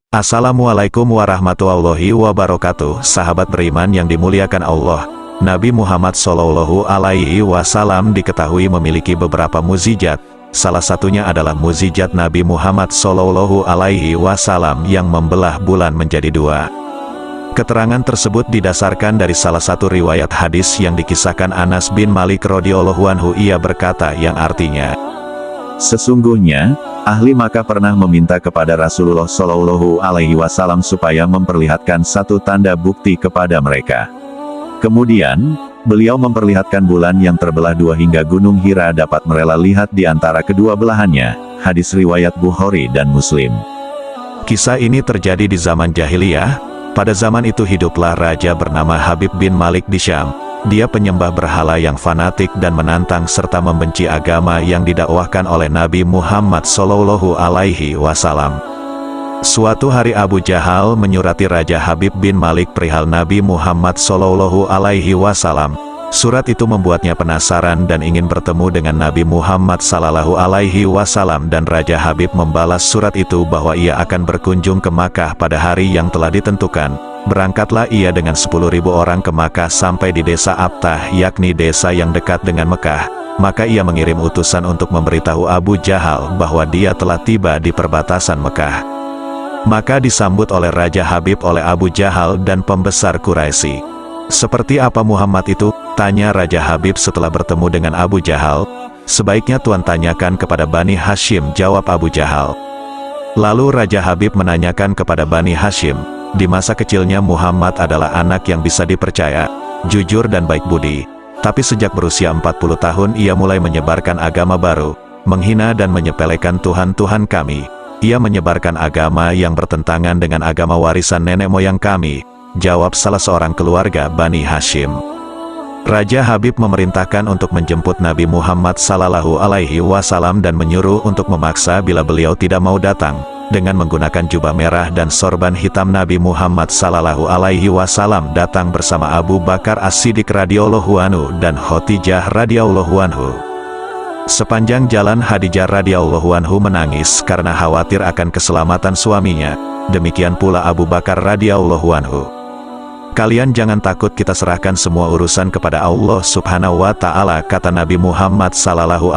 Assalamualaikum warahmatullahi wabarakatuh. Sahabat beriman yang dimuliakan Allah, Nabi Muhammad SAW diketahui memiliki beberapa mukjizat. Salah satunya adalah mukjizat Nabi Muhammad SAW yang membelah bulan menjadi dua. Keterangan tersebut didasarkan dari salah satu riwayat hadis yang dikisahkan Anas bin Malik radhiyallahu anhu. Ia berkata yang artinya, sesungguhnya ahli Makkah pernah meminta kepada Rasulullah Shallallahu Alaihi Wasallam supaya memperlihatkan satu tanda bukti kepada mereka. Kemudian, beliau memperlihatkan bulan yang terbelah dua hingga Gunung Hira dapat merela lihat di antara kedua belahannya. Hadis riwayat Bukhari dan Muslim. Kisah ini terjadi di zaman jahiliyah. Pada zaman itu hiduplah raja bernama Habib bin Malik di Syam. Dia penyembah berhala yang fanatik dan menantang serta membenci agama yang didakwahkan oleh Nabi Muhammad SAW. Suatu hari Abu Jahal menyurati Raja Habib bin Malik perihal Nabi Muhammad SAW. Surat itu membuatnya penasaran dan ingin bertemu dengan Nabi Muhammad SAW, dan Raja Habib membalas surat itu bahwa ia akan berkunjung ke Makkah pada hari yang telah ditentukan. Berangkatlah ia dengan 10.000 orang ke Makkah sampai di desa Abtah, yakni desa yang dekat dengan Mekah. Maka ia mengirim utusan untuk memberitahu Abu Jahal bahwa dia telah tiba di perbatasan Mekah. Maka disambut oleh Raja Habib oleh Abu Jahal dan pembesar Quraisy. Seperti apa Muhammad itu? Tanya Raja Habib setelah bertemu dengan Abu Jahal. Sebaiknya Tuan tanyakan kepada Bani Hashim, jawab Abu Jahal. Lalu Raja Habib menanyakan kepada Bani Hashim. Di masa kecilnya Muhammad adalah anak yang bisa dipercaya, jujur dan baik budi. Tapi sejak berusia 40 tahun ia mulai menyebarkan agama baru, menghina dan menyepelekan Tuhan-Tuhan kami. Ia menyebarkan agama yang bertentangan dengan agama warisan nenek moyang kami, jawab salah seorang keluarga Bani Hashim. Raja Habib memerintahkan untuk menjemput Nabi Muhammad SAW dan menyuruh untuk memaksa bila beliau tidak mau datang. Dengan menggunakan jubah merah dan sorban hitam, Nabi Muhammad SAW datang bersama Abu Bakar As-Siddiq radhiyallahu anhu dan Khadijah radhiyallahu anhu. Sepanjang jalan Khadijah radhiyallahu anhu menangis karena khawatir akan keselamatan suaminya. Demikian pula Abu Bakar radhiyallahu anhu. Kalian jangan takut, kita serahkan semua urusan kepada Allah Subhanahu wa Ta'ala, kata Nabi Muhammad SAW.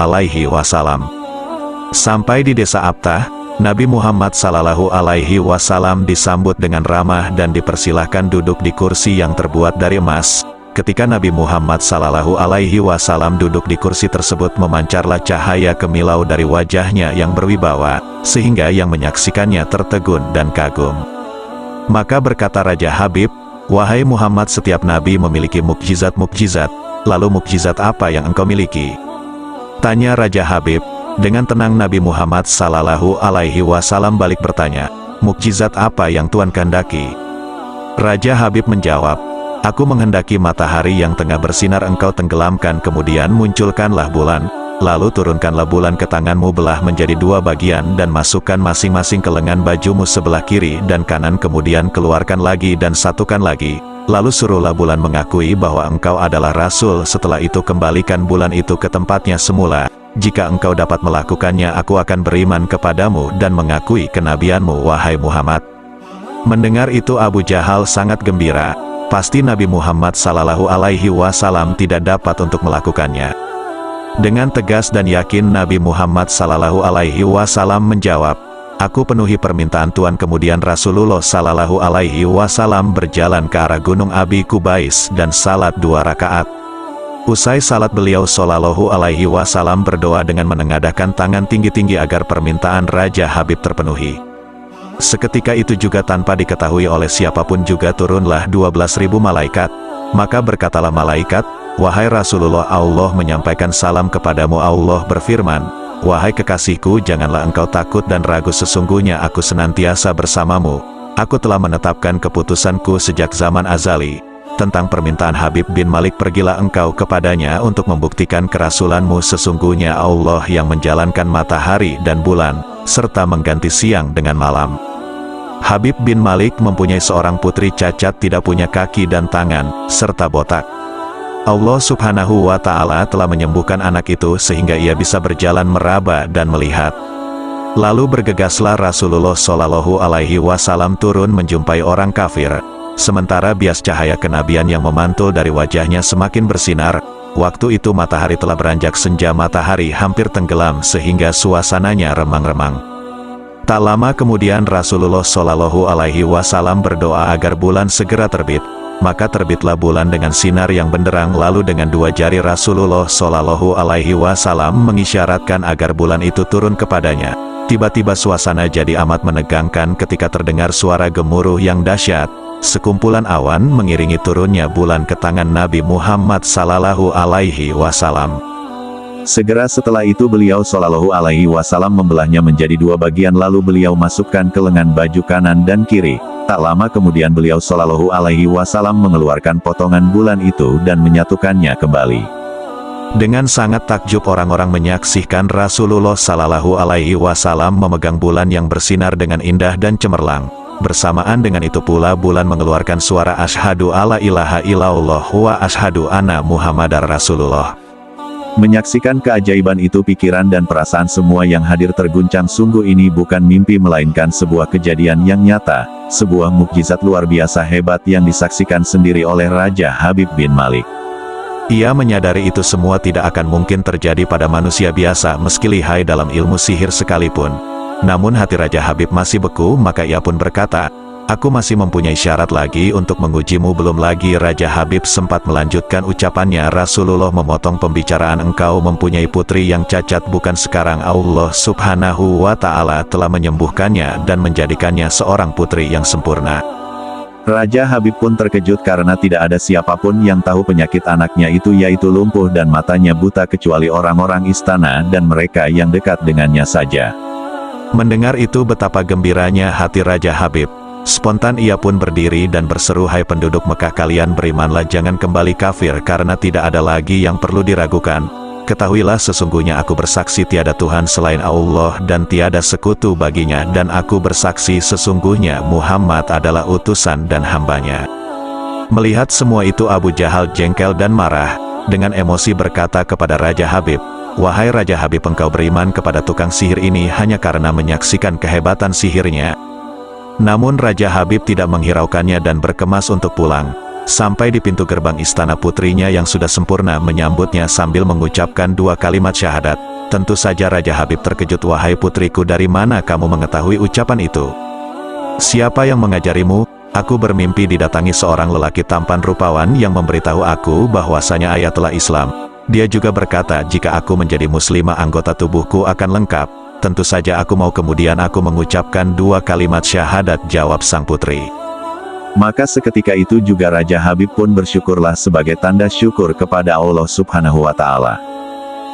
Sampai di desa Abtah, Nabi Muhammad SAW disambut dengan ramah dan dipersilahkan duduk di kursi yang terbuat dari emas. Ketika Nabi Muhammad SAW duduk di kursi tersebut, memancarlah cahaya kemilau dari wajahnya yang berwibawa, sehingga yang menyaksikannya tertegun dan kagum. Maka berkata Raja Habib, wahai Muhammad, setiap nabi memiliki mukjizat-mukjizat. Lalu mukjizat apa yang engkau miliki? Tanya Raja Habib. Dengan tenang Nabi Muhammad SAW balik bertanya, mukjizat apa yang Tuan kehendaki? Raja Habib menjawab, aku menghendaki matahari yang tengah bersinar engkau tenggelamkan, kemudian munculkanlah bulan, lalu turunkanlah bulan ke tanganmu, belah menjadi dua bagian dan masukkan masing-masing ke lengan bajumu sebelah kiri dan kanan, kemudian keluarkan lagi dan satukan lagi. Lalu suruhlah bulan mengakui bahwa engkau adalah Rasul. Setelah itu kembalikan bulan itu ke tempatnya semula. Jika engkau dapat melakukannya, aku akan beriman kepadamu dan mengakui kenabianmu, wahai Muhammad. Mendengar itu Abu Jahal sangat gembira. Pasti Nabi Muhammad SAW tidak dapat untuk melakukannya. Dengan tegas dan yakin Nabi Muhammad SAW menjawab, aku penuhi permintaan Tuan. Kemudian Rasulullah SAW berjalan ke arah Gunung Abi Kubais dan salat 2 rakaat. Usai salat beliau SAW berdoa dengan menengadahkan tangan tinggi-tinggi agar permintaan Raja Habib terpenuhi. Seketika itu juga tanpa diketahui oleh siapapun juga turunlah 12.000 malaikat. Maka berkatalah malaikat, wahai Rasulullah, Allah menyampaikan salam kepadamu. Allah berfirman, wahai kekasihku, janganlah engkau takut dan ragu, sesungguhnya aku senantiasa bersamamu. Aku telah menetapkan keputusanku sejak zaman azali. Tentang permintaan Habib bin Malik, pergilah engkau kepadanya untuk membuktikan kerasulanmu. Sesungguhnya Allah yang menjalankan matahari dan bulan, serta mengganti siang dengan malam. Habib bin Malik mempunyai seorang putri cacat, tidak punya kaki dan tangan, serta botak. Allah Subhanahu wa Ta'ala telah menyembuhkan anak itu sehingga ia bisa berjalan, meraba dan melihat. Lalu bergegaslah Rasulullah Shallallahu Alaihi Wasallam turun menjumpai orang kafir. Sementara bias cahaya kenabian yang memantul dari wajahnya semakin bersinar. Waktu itu matahari telah beranjak senja, matahari hampir tenggelam sehingga suasananya remang-remang. Tak lama kemudian Rasulullah Shallallahu Alaihi Wasallam berdoa agar bulan segera terbit. Maka terbitlah bulan dengan sinar yang benderang, lalu dengan dua jari Rasulullah Shallallahu Alaihi Wasallam mengisyaratkan agar bulan itu turun kepadanya. Tiba-tiba suasana jadi amat menegangkan ketika terdengar suara gemuruh yang dahsyat. Sekumpulan awan mengiringi turunnya bulan ke tangan Nabi Muhammad Sallallahu Alaihi Wasallam. Segera setelah itu beliau Sallallahu Alaihi Wasallam membelahnya menjadi dua bagian, lalu beliau masukkan ke lengan baju kanan dan kiri. Tak lama kemudian beliau Shallallahu Alaihi Wasallam mengeluarkan potongan bulan itu dan menyatukannya kembali. Dengan sangat takjub orang-orang menyaksikan Rasulullah Shallallahu Alaihi Wasallam memegang bulan yang bersinar dengan indah dan cemerlang. Bersamaan dengan itu pula bulan mengeluarkan suara asyhadu alla ilaha illallah wa asyhadu anna Muhammadar Rasulullah. Menyaksikan keajaiban itu, pikiran dan perasaan semua yang hadir terguncang. Sungguh ini bukan mimpi melainkan sebuah kejadian yang nyata, sebuah mukjizat luar biasa hebat yang disaksikan sendiri oleh Raja Habib bin Malik. Ia menyadari itu semua tidak akan mungkin terjadi pada manusia biasa meski lihai dalam ilmu sihir sekalipun. Namun hati Raja Habib masih beku, maka ia pun berkata, "Aku masih mempunyai syarat lagi untuk mengujimu." Belum lagi Raja Habib sempat melanjutkan ucapannya, Rasulullah memotong pembicaraan, "Engkau mempunyai putri yang cacat, bukan sekarang Allah Subhanahu wa Ta'ala telah menyembuhkannya dan menjadikannya seorang putri yang sempurna." Raja Habib pun terkejut karena tidak ada siapapun yang tahu penyakit anaknya itu, yaitu lumpuh dan matanya buta kecuali orang-orang istana dan mereka yang dekat dengannya saja. Mendengar itu betapa gembiranya hati Raja Habib. Spontan ia pun berdiri dan berseru, "Hai penduduk Mekah, kalian berimanlah, jangan kembali kafir karena tidak ada lagi yang perlu diragukan. Ketahuilah sesungguhnya aku bersaksi tiada Tuhan selain Allah dan tiada sekutu baginya, dan aku bersaksi sesungguhnya Muhammad adalah utusan dan hambanya." Melihat semua itu Abu Jahal jengkel dan marah. Dengan emosi berkata kepada Raja Habib, "Wahai Raja Habib, engkau beriman kepada tukang sihir ini hanya karena menyaksikan kehebatan sihirnya." Namun Raja Habib tidak menghiraukannya dan berkemas untuk pulang. Sampai di pintu gerbang istana, putrinya yang sudah sempurna menyambutnya sambil mengucapkan dua kalimat syahadat. Tentu saja Raja Habib terkejut. "Wahai putriku, dari mana kamu mengetahui ucapan itu? Siapa yang mengajarimu?" "Aku bermimpi didatangi seorang lelaki tampan rupawan yang memberitahu aku bahwasanya ayah telah Islam. Dia juga berkata jika aku menjadi muslimah anggota tubuhku akan lengkap. Tentu saja aku mau." Kemudian aku mengucapkan dua kalimat syahadat, jawab sang putri. Maka seketika itu juga Raja Habib pun bersyukurlah sebagai tanda syukur kepada Allah Subhanahu wa Ta'ala.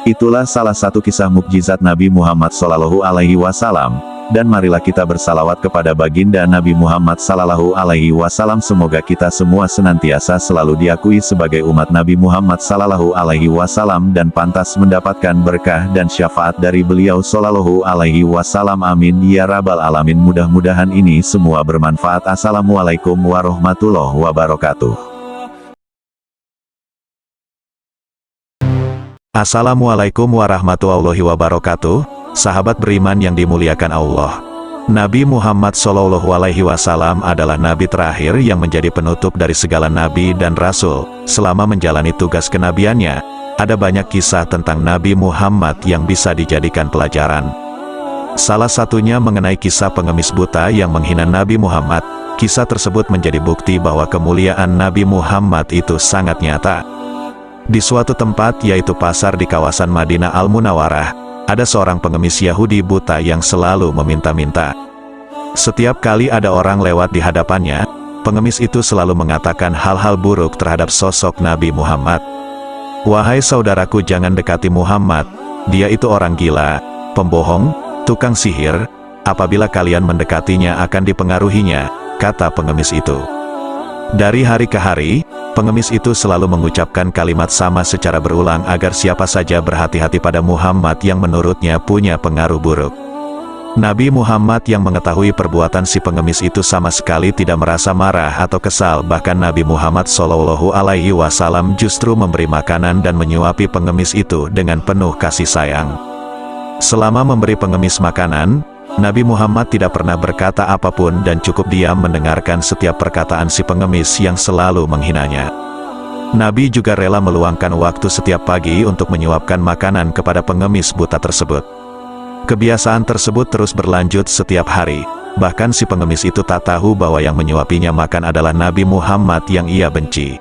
Itulah salah satu kisah mukjizat Nabi Muhammad Shallallahu Alaihi Wasallam. Dan marilah kita bersalawat kepada baginda Nabi Muhammad Sallallahu Alaihi Wasallam. Semoga kita semua senantiasa selalu diakui sebagai umat Nabi Muhammad Sallallahu Alaihi Wasallam dan pantas mendapatkan berkah dan syafaat dari beliau Sallallahu Alaihi Wasallam. Amin ya rabbal alamin. Mudah-mudahan ini semua bermanfaat. Assalamualaikum warahmatullahi wabarakatuh. Assalamualaikum warahmatullahi wabarakatuh. Sahabat beriman yang dimuliakan Allah, Nabi Muhammad Shallallahu Alaihi Wasallam adalah nabi terakhir yang menjadi penutup dari segala nabi dan rasul. Selama menjalani tugas kenabiannya, ada banyak kisah tentang Nabi Muhammad yang bisa dijadikan pelajaran. Salah satunya mengenai kisah pengemis buta yang menghina Nabi Muhammad. Kisah tersebut menjadi bukti bahwa kemuliaan Nabi Muhammad itu sangat nyata. Di suatu tempat, yaitu pasar di kawasan Madinah Al-Munawwarah, ada seorang pengemis Yahudi buta yang selalu meminta-minta. Setiap kali ada orang lewat di hadapannya, pengemis itu selalu mengatakan hal-hal buruk terhadap sosok Nabi Muhammad. "Wahai saudaraku, jangan dekati Muhammad. Dia itu orang gila, pembohong, tukang sihir. Apabila kalian mendekatinya akan dipengaruhinya," kata pengemis itu. Dari hari ke hari, pengemis itu selalu mengucapkan kalimat sama secara berulang agar siapa saja berhati-hati pada Muhammad yang menurutnya punya pengaruh buruk. Nabi Muhammad yang mengetahui perbuatan si pengemis itu sama sekali tidak merasa marah atau kesal. Bahkan Nabi Muhammad Shallallahu Alaihi Wasallam justru memberi makanan dan menyuapi pengemis itu dengan penuh kasih sayang. Selama memberi pengemis makanan, Nabi Muhammad tidak pernah berkata apapun dan cukup diam mendengarkan setiap perkataan si pengemis yang selalu menghinanya. Nabi juga rela meluangkan waktu setiap pagi untuk menyuapkan makanan kepada pengemis buta tersebut. Kebiasaan tersebut terus berlanjut setiap hari, bahkan si pengemis itu tak tahu bahwa yang menyuapinya makan adalah Nabi Muhammad yang ia benci.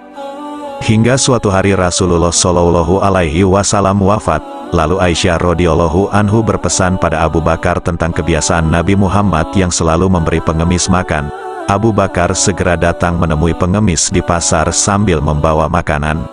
Hingga suatu hari Rasulullah Shallallahu Alaihi Wasallam wafat, lalu Aisyah radhiyallahu anhu berpesan pada Abu Bakar tentang kebiasaan Nabi Muhammad yang selalu memberi pengemis makan. Abu Bakar segera datang menemui pengemis di pasar sambil membawa makanan.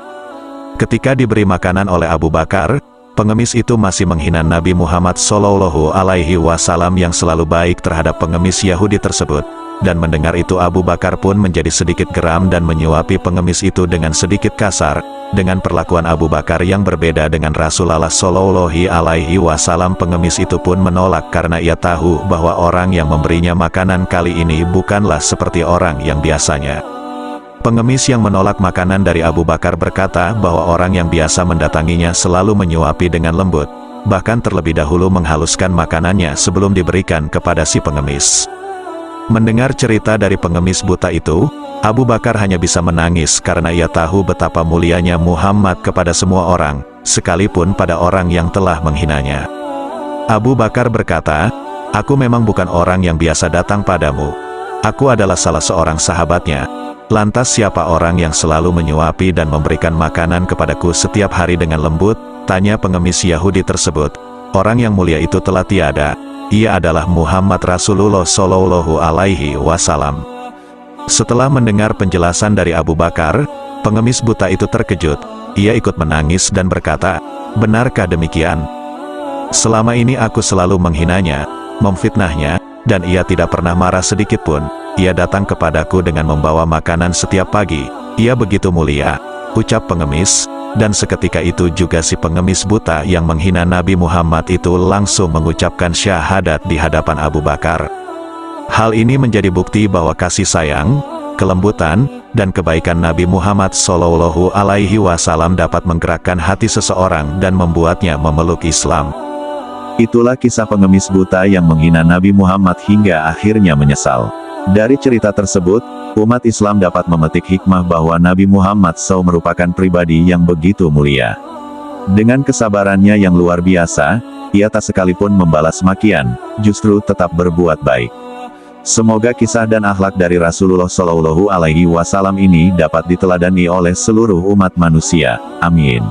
Ketika diberi makanan oleh Abu Bakar, pengemis itu masih menghina Nabi Muhammad Shallallahu Alaihi Wasallam yang selalu baik terhadap pengemis Yahudi tersebut. Dan mendengar itu Abu Bakar pun menjadi sedikit geram dan menyuapi pengemis itu dengan sedikit kasar. Dengan perlakuan Abu Bakar yang berbeda dengan Rasulullah Shallallahu Alaihi Wasallam, pengemis itu pun menolak karena ia tahu bahwa orang yang memberinya makanan kali ini bukanlah seperti orang yang biasanya. Pengemis yang menolak makanan dari Abu Bakar berkata bahwa orang yang biasa mendatanginya selalu menyuapi dengan lembut, bahkan terlebih dahulu menghaluskan makanannya sebelum diberikan kepada si pengemis. Mendengar cerita dari pengemis buta itu, Abu Bakar hanya bisa menangis karena ia tahu betapa mulianya Muhammad kepada semua orang, sekalipun pada orang yang telah menghinanya. Abu Bakar berkata, "Aku memang bukan orang yang biasa datang padamu. Aku adalah salah seorang sahabatnya. Lantas siapa orang yang selalu menyuapi dan memberikan makanan kepadaku setiap hari dengan lembut?" tanya pengemis Yahudi tersebut. "Orang yang mulia itu telah tiada. Ia adalah Muhammad Rasulullah Shallallahu Alaihi Wasallam." Setelah mendengar penjelasan dari Abu Bakar, pengemis buta itu terkejut. Ia ikut menangis dan berkata, "Benarkah demikian? Selama ini aku selalu menghinanya, memfitnahnya, dan ia tidak pernah marah sedikit pun. Ia datang kepadaku dengan membawa makanan setiap pagi. Ia begitu mulia," ucap pengemis. Dan seketika itu juga si pengemis buta yang menghina Nabi Muhammad itu langsung mengucapkan syahadat di hadapan Abu Bakar. Hal ini menjadi bukti bahwa kasih sayang, kelembutan, dan kebaikan Nabi Muhammad Shallallahu Alaihi Wasallam dapat menggerakkan hati seseorang dan membuatnya memeluk Islam. Itulah kisah pengemis buta yang menghina Nabi Muhammad hingga akhirnya menyesal. Dari cerita tersebut, umat Islam dapat memetik hikmah bahwa Nabi Muhammad SAW merupakan pribadi yang begitu mulia. Dengan kesabarannya yang luar biasa, ia tak sekalipun membalas makian, justru tetap berbuat baik. Semoga kisah dan akhlak dari Rasulullah Shallallahu Alaihi Wasallam ini dapat diteladani oleh seluruh umat manusia. Amin.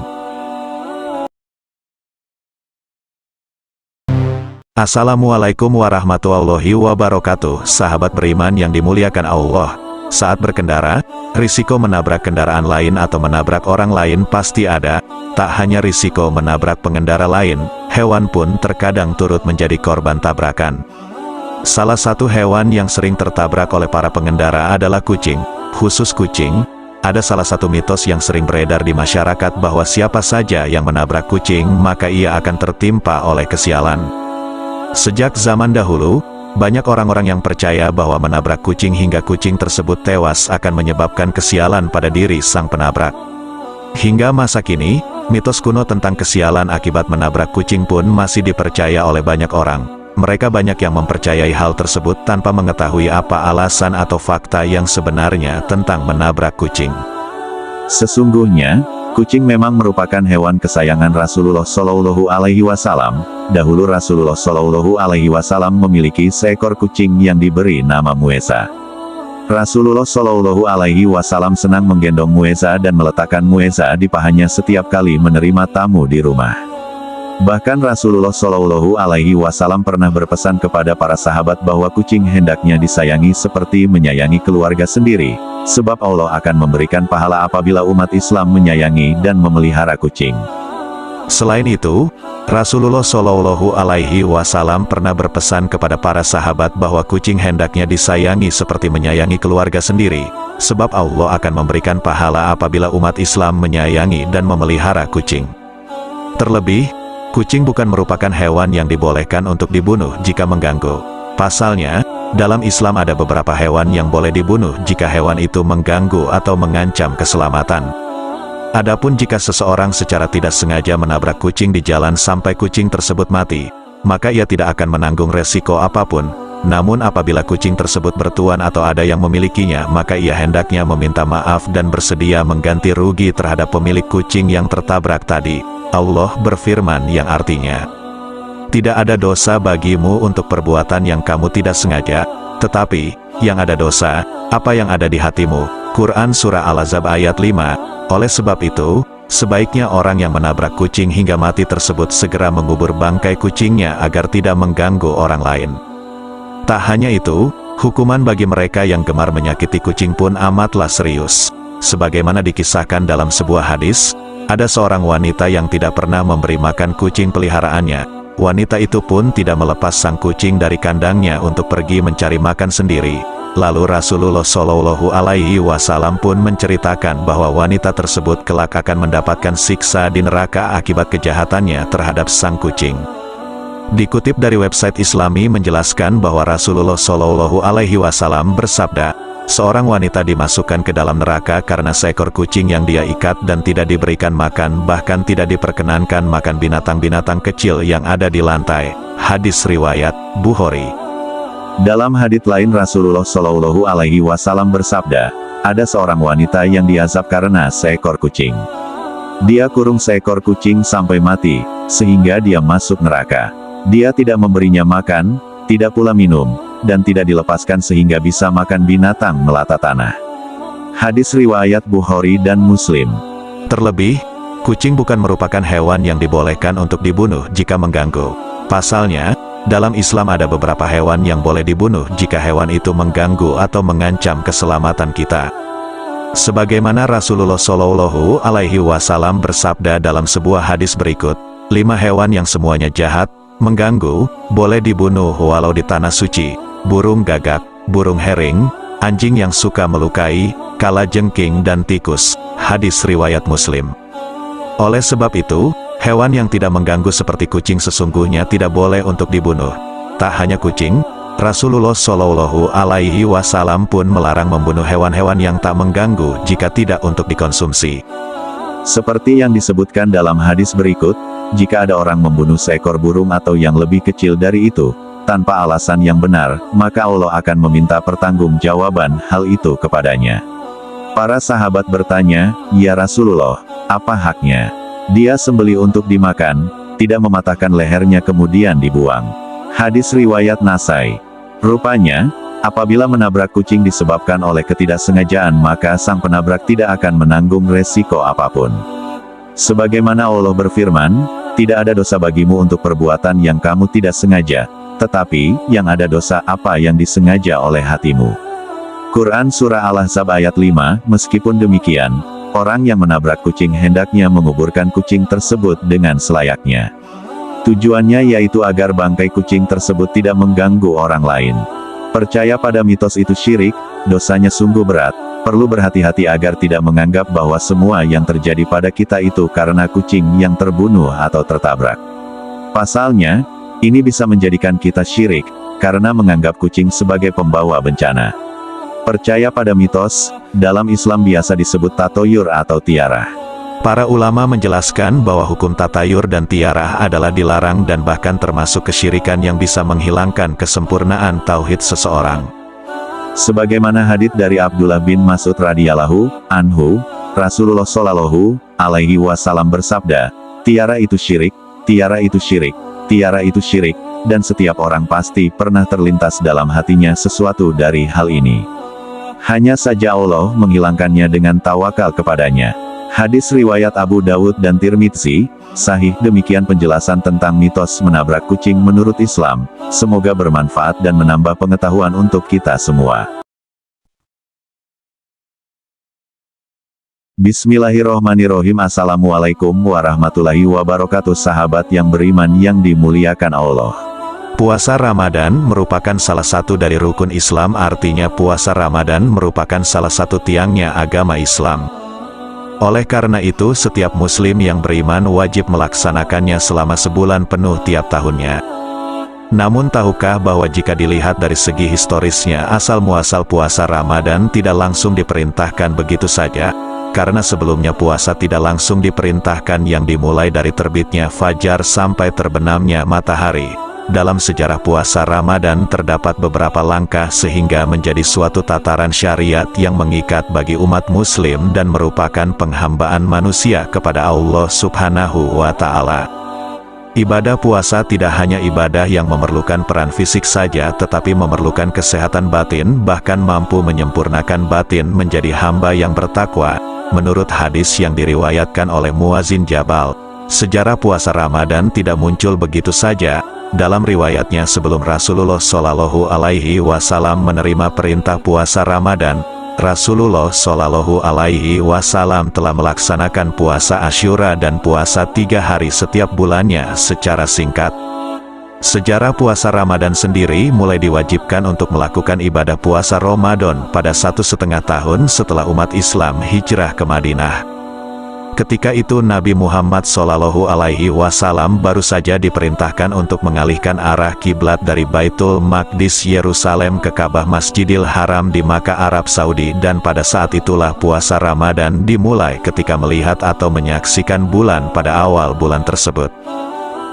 Assalamualaikum warahmatullahi wabarakatuh. Sahabat beriman yang dimuliakan Allah. Saat berkendara, risiko menabrak kendaraan lain atau menabrak orang lain pasti ada. Tak hanya risiko menabrak pengendara lain, hewan pun terkadang turut menjadi korban tabrakan. Salah satu hewan yang sering tertabrak oleh para pengendara adalah kucing. Khusus kucing, ada salah satu mitos yang sering beredar di masyarakat bahwa siapa saja yang menabrak kucing maka ia akan tertimpa oleh kesialan. Sejak zaman dahulu, banyak orang-orang yang percaya bahwa menabrak kucing hingga kucing tersebut tewas akan menyebabkan kesialan pada diri sang penabrak. Hingga masa kini, mitos kuno tentang kesialan akibat menabrak kucing pun masih dipercaya oleh banyak orang. Mereka banyak yang mempercayai hal tersebut tanpa mengetahui apa alasan atau fakta yang sebenarnya tentang menabrak kucing. Sesungguhnya, kucing memang merupakan hewan kesayangan Rasulullah Shallallahu Alaihi Wasallam. Dahulu Rasulullah Shallallahu Alaihi Wasallam memiliki seekor kucing yang diberi nama Mueza. Rasulullah Shallallahu Alaihi Wasallam senang menggendong Mueza dan meletakkan Mueza di pahanya setiap kali menerima tamu di rumah. Bahkan Rasulullah Shallallahu Alaihi Wasallam pernah berpesan kepada para sahabat bahwa kucing hendaknya disayangi seperti menyayangi keluarga sendiri, sebab Allah akan memberikan pahala apabila umat Islam menyayangi dan memelihara kucing. Selain itu, Rasulullah Shallallahu Alaihi Wasallam pernah berpesan kepada para sahabat bahwa kucing hendaknya disayangi seperti menyayangi keluarga sendiri, sebab Allah akan memberikan pahala apabila umat Islam menyayangi dan memelihara kucing. Terlebih, kucing bukan merupakan hewan yang dibolehkan untuk dibunuh jika mengganggu. Pasalnya, dalam Islam ada beberapa hewan yang boleh dibunuh jika hewan itu mengganggu atau mengancam keselamatan. Adapun jika seseorang secara tidak sengaja menabrak kucing di jalan sampai kucing tersebut mati, maka ia tidak akan menanggung resiko apapun. Namun apabila kucing tersebut bertuan atau ada yang memilikinya, maka ia hendaknya meminta maaf dan bersedia mengganti rugi terhadap pemilik kucing yang tertabrak tadi. Allah berfirman yang artinya, tidak ada dosa bagimu untuk perbuatan yang kamu tidak sengaja, tetapi yang ada dosa, apa yang ada di hatimu. Quran Surah Al-Ahzab ayat 5. Oleh sebab itu, sebaiknya orang yang menabrak kucing hingga mati tersebut segera mengubur bangkai kucingnya agar tidak mengganggu orang lain. Tak hanya itu, hukuman bagi mereka yang gemar menyakiti kucing pun amatlah serius. Sebagaimana dikisahkan dalam sebuah hadis, ada seorang wanita yang tidak pernah memberi makan kucing peliharaannya. Wanita itu pun tidak melepas sang kucing dari kandangnya untuk pergi mencari makan sendiri. Lalu Rasulullah Shallallahu Alaihi Wasallam pun menceritakan bahwa wanita tersebut kelak akan mendapatkan siksa di neraka akibat kejahatannya terhadap sang kucing. Dikutip dari website Islami menjelaskan bahwa Rasulullah Shallallahu Alaihi Wasallam bersabda, seorang wanita dimasukkan ke dalam neraka karena seekor kucing yang dia ikat dan tidak diberikan makan, bahkan tidak diperkenankan makan binatang-binatang kecil yang ada di lantai. Hadis riwayat Bukhari. Dalam hadits lain Rasulullah Shallallahu Alaihi Wasallam bersabda, ada seorang wanita yang diazab karena seekor kucing. Dia kurung seekor kucing sampai mati, sehingga dia masuk neraka. Dia tidak memberinya makan, tidak pula minum, dan tidak dilepaskan sehingga bisa makan binatang melata tanah. Hadis riwayat Bukhari dan Muslim. Terlebih, kucing bukan merupakan hewan yang dibolehkan untuk dibunuh jika mengganggu. Pasalnya, dalam Islam ada beberapa hewan yang boleh dibunuh jika hewan itu mengganggu atau mengancam keselamatan kita. Sebagaimana Rasulullah Shallallahu Alaihi Wasallam bersabda dalam sebuah hadis berikut, 5 hewan yang semuanya jahat, mengganggu, boleh dibunuh walau di tanah suci: burung gagak, burung herring, anjing yang suka melukai, kalajengking dan tikus. Hadis riwayat Muslim. Oleh sebab itu, hewan yang tidak mengganggu seperti kucing sesungguhnya tidak boleh untuk dibunuh. Tak hanya kucing, Rasulullah Shallallahu Alaihi Wasallam pun melarang membunuh hewan-hewan yang tak mengganggu jika tidak untuk dikonsumsi. Seperti yang disebutkan dalam hadis berikut, jika ada orang membunuh seekor burung atau yang lebih kecil dari itu, tanpa alasan yang benar, maka Allah akan meminta pertanggungjawaban hal itu kepadanya. Para sahabat bertanya, "Ya Rasulullah, apa haknya?" Dia sembelih untuk dimakan, tidak mematahkan lehernya kemudian dibuang. Hadis riwayat Nasai. Rupanya, apabila menabrak kucing disebabkan oleh ketidaksengajaan maka sang penabrak tidak akan menanggung resiko apapun. Sebagaimana Allah berfirman, tidak ada dosa bagimu untuk perbuatan yang kamu tidak sengaja, tetapi, yang ada dosa apa yang disengaja oleh hatimu. Quran Surah Al-Ahzab ayat 5. Meskipun demikian, orang yang menabrak kucing hendaknya menguburkan kucing tersebut dengan selayaknya. Tujuannya yaitu agar bangkai kucing tersebut tidak mengganggu orang lain. Percaya pada mitos itu syirik, dosanya sungguh berat, perlu berhati-hati agar tidak menganggap bahwa semua yang terjadi pada kita itu karena kucing yang terbunuh atau tertabrak. Pasalnya, ini bisa menjadikan kita syirik, karena menganggap kucing sebagai pembawa bencana. Percaya pada mitos, dalam Islam biasa disebut tatoyur atau tiarah. Para ulama menjelaskan bahwa hukum tatayur dan tiarah adalah dilarang dan bahkan termasuk kesyirikan yang bisa menghilangkan kesempurnaan tauhid seseorang. Sebagaimana hadits dari Abdullah bin Mas'ud radhiyallahu anhu, Rasulullah Shallallahu Alaihi Wasallam bersabda, tiara itu syirik, tiara itu syirik, tiara itu syirik, dan setiap orang pasti pernah terlintas dalam hatinya sesuatu dari hal ini. Hanya saja Allah menghilangkannya dengan tawakal kepadanya. Hadis riwayat Abu Dawud dan Tirmidzi, sahih. Demikian penjelasan tentang mitos menabrak kucing menurut Islam. Semoga bermanfaat dan menambah pengetahuan untuk kita semua. Bismillahirrohmanirrohim. Assalamualaikum warahmatullahi wabarakatuh. Sahabat yang beriman yang dimuliakan Allah. Puasa Ramadan merupakan salah satu dari rukun Islam, artinya puasa Ramadan merupakan salah satu tiangnya agama Islam. Oleh karena itu setiap muslim yang beriman wajib melaksanakannya selama sebulan penuh tiap tahunnya. Namun tahukah bahwa jika dilihat dari segi historisnya asal-muasal puasa Ramadan tidak langsung diperintahkan begitu saja, karena sebelumnya puasa tidak langsung diperintahkan yang dimulai dari terbitnya fajar sampai terbenamnya matahari. dalam sejarah puasa Ramadan terdapat beberapa langkah sehingga menjadi suatu tataran syariat yang mengikat bagi umat muslim dan merupakan penghambaan manusia kepada Allah Subhanahu wa Ta'ala. Ibadah puasa tidak hanya ibadah yang memerlukan peran fisik saja, tetapi memerlukan kesehatan batin, bahkan mampu menyempurnakan batin menjadi hamba yang bertakwa. Menurut hadis yang diriwayatkan oleh Muazin Jabal, sejarah puasa Ramadan tidak muncul begitu saja. Dalam riwayatnya, sebelum Rasulullah Shallallahu Alaihi Wasallam menerima perintah puasa Ramadan, Rasulullah Shallallahu Alaihi Wasallam telah melaksanakan puasa Asyura dan puasa 3 hari setiap bulannya secara singkat. Sejarah puasa Ramadan sendiri mulai diwajibkan untuk melakukan ibadah puasa Ramadan pada 1,5 tahun setelah umat Islam hijrah ke Madinah. Ketika itu Nabi Muhammad Shallallahu Alaihi Wasallam baru saja diperintahkan untuk mengalihkan arah kiblat dari Baitul Maqdis Yerusalem ke Ka'bah Masjidil Haram di Makkah, Arab Saudi, dan pada saat itulah puasa Ramadan dimulai ketika melihat atau menyaksikan bulan pada awal bulan tersebut.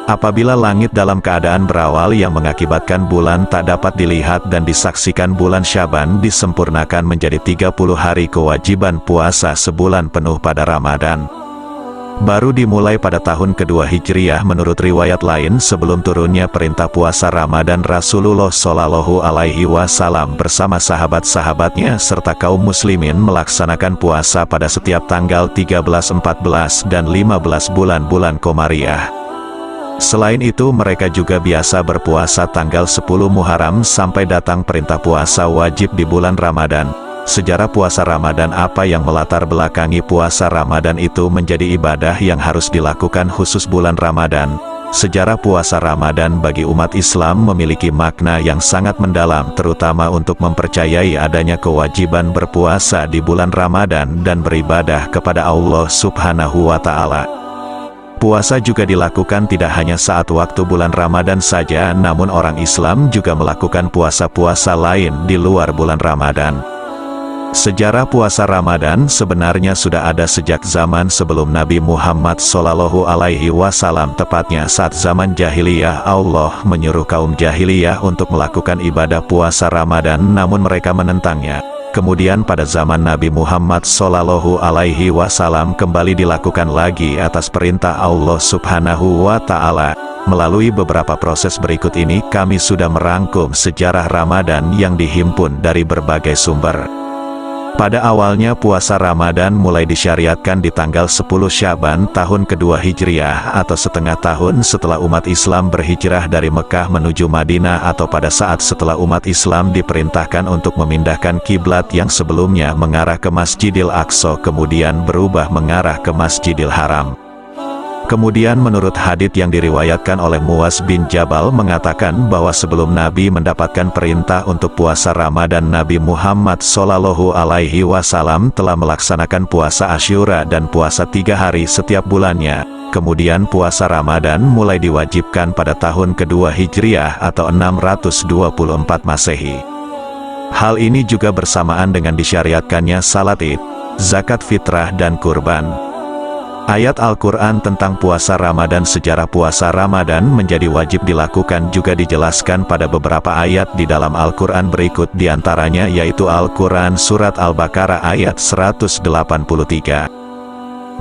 Apabila langit dalam keadaan berawal yang mengakibatkan bulan tak dapat dilihat dan disaksikan, bulan Syaban disempurnakan menjadi 30 hari kewajiban puasa sebulan penuh pada Ramadan. Baru dimulai pada tahun kedua Hijriyah menurut riwayat lain. Sebelum turunnya perintah puasa Ramadan, Rasulullah Shallallahu Alaihi Wasallam bersama sahabat-sahabatnya serta kaum muslimin melaksanakan puasa pada setiap tanggal 13, 14, dan 15 bulan-bulan Komariah. Selain itu mereka juga biasa berpuasa tanggal 10 Muharram sampai datang perintah puasa wajib di bulan Ramadan. Sejarah puasa Ramadan. Apa yang melatar belakangi puasa Ramadan itu menjadi ibadah yang harus dilakukan khusus bulan Ramadan. Sejarah puasa Ramadan bagi umat Islam memiliki makna yang sangat mendalam, terutama untuk mempercayai adanya kewajiban berpuasa di bulan Ramadan dan beribadah kepada Allah Subhanahu wa Ta'ala. Puasa juga dilakukan tidak hanya saat waktu bulan Ramadan saja, namun orang Islam juga melakukan puasa-puasa lain di luar bulan Ramadan. Sejarah puasa Ramadan sebenarnya sudah ada sejak zaman sebelum Nabi Muhammad Shallallahu Alaihi Wasallam, tepatnya saat zaman jahiliyah. Allah menyuruh kaum jahiliyah untuk melakukan ibadah puasa Ramadan, namun mereka menentangnya. Kemudian pada zaman Nabi Muhammad Shallallahu Alaihi Wasallam kembali dilakukan lagi atas perintah Allah Subhanahu wa Ta'ala. Melalui beberapa proses berikut ini kami sudah merangkum sejarah Ramadan yang dihimpun dari berbagai sumber. Pada awalnya puasa Ramadan mulai disyariatkan di tanggal 10 Syaban tahun kedua Hijriyah atau setengah tahun setelah umat Islam berhijrah dari Mekah menuju Madinah, atau pada saat setelah umat Islam diperintahkan untuk memindahkan kiblat yang sebelumnya mengarah ke Masjidil Aqsa kemudian berubah mengarah ke Masjidil Haram. Kemudian menurut hadits yang diriwayatkan oleh Muaz bin Jabal mengatakan bahwa sebelum Nabi mendapatkan perintah untuk puasa Ramadan, Nabi Muhammad Shallallahu Alaihi Wasallam telah melaksanakan puasa Asyura dan puasa 3 hari setiap bulannya. Kemudian puasa Ramadan mulai diwajibkan pada tahun kedua Hijriyah atau 624 Masehi. Hal ini juga bersamaan dengan disyariatkannya salat Id, zakat fitrah dan kurban. Ayat Al-Quran tentang puasa Ramadan. Sejarah puasa Ramadan menjadi wajib dilakukan juga dijelaskan pada beberapa ayat di dalam Al-Quran berikut diantaranya, yaitu Al-Quran Surat Al-Baqarah ayat 183.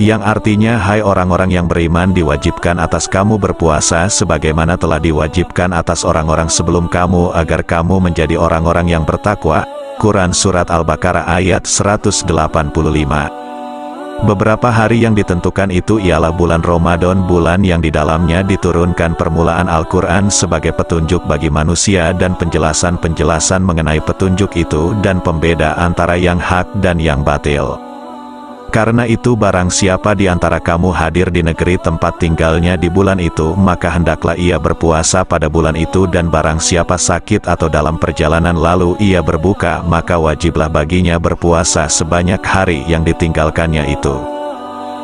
Yang artinya, hai orang-orang yang beriman, diwajibkan atas kamu berpuasa sebagaimana telah diwajibkan atas orang-orang sebelum kamu agar kamu menjadi orang-orang yang bertakwa. Quran Surat Al-Baqarah ayat 185. Beberapa hari yang ditentukan itu ialah bulan Ramadan, bulan yang di dalamnya diturunkan permulaan Al-Quran sebagai petunjuk bagi manusia dan penjelasan-penjelasan mengenai petunjuk itu dan pembeda antara yang hak dan yang batil. Karena itu barang siapa di antara kamu hadir di negeri tempat tinggalnya di bulan itu, maka hendaklah ia berpuasa pada bulan itu, dan barang siapa sakit atau dalam perjalanan lalu ia berbuka, maka wajiblah baginya berpuasa sebanyak hari yang ditinggalkannya itu.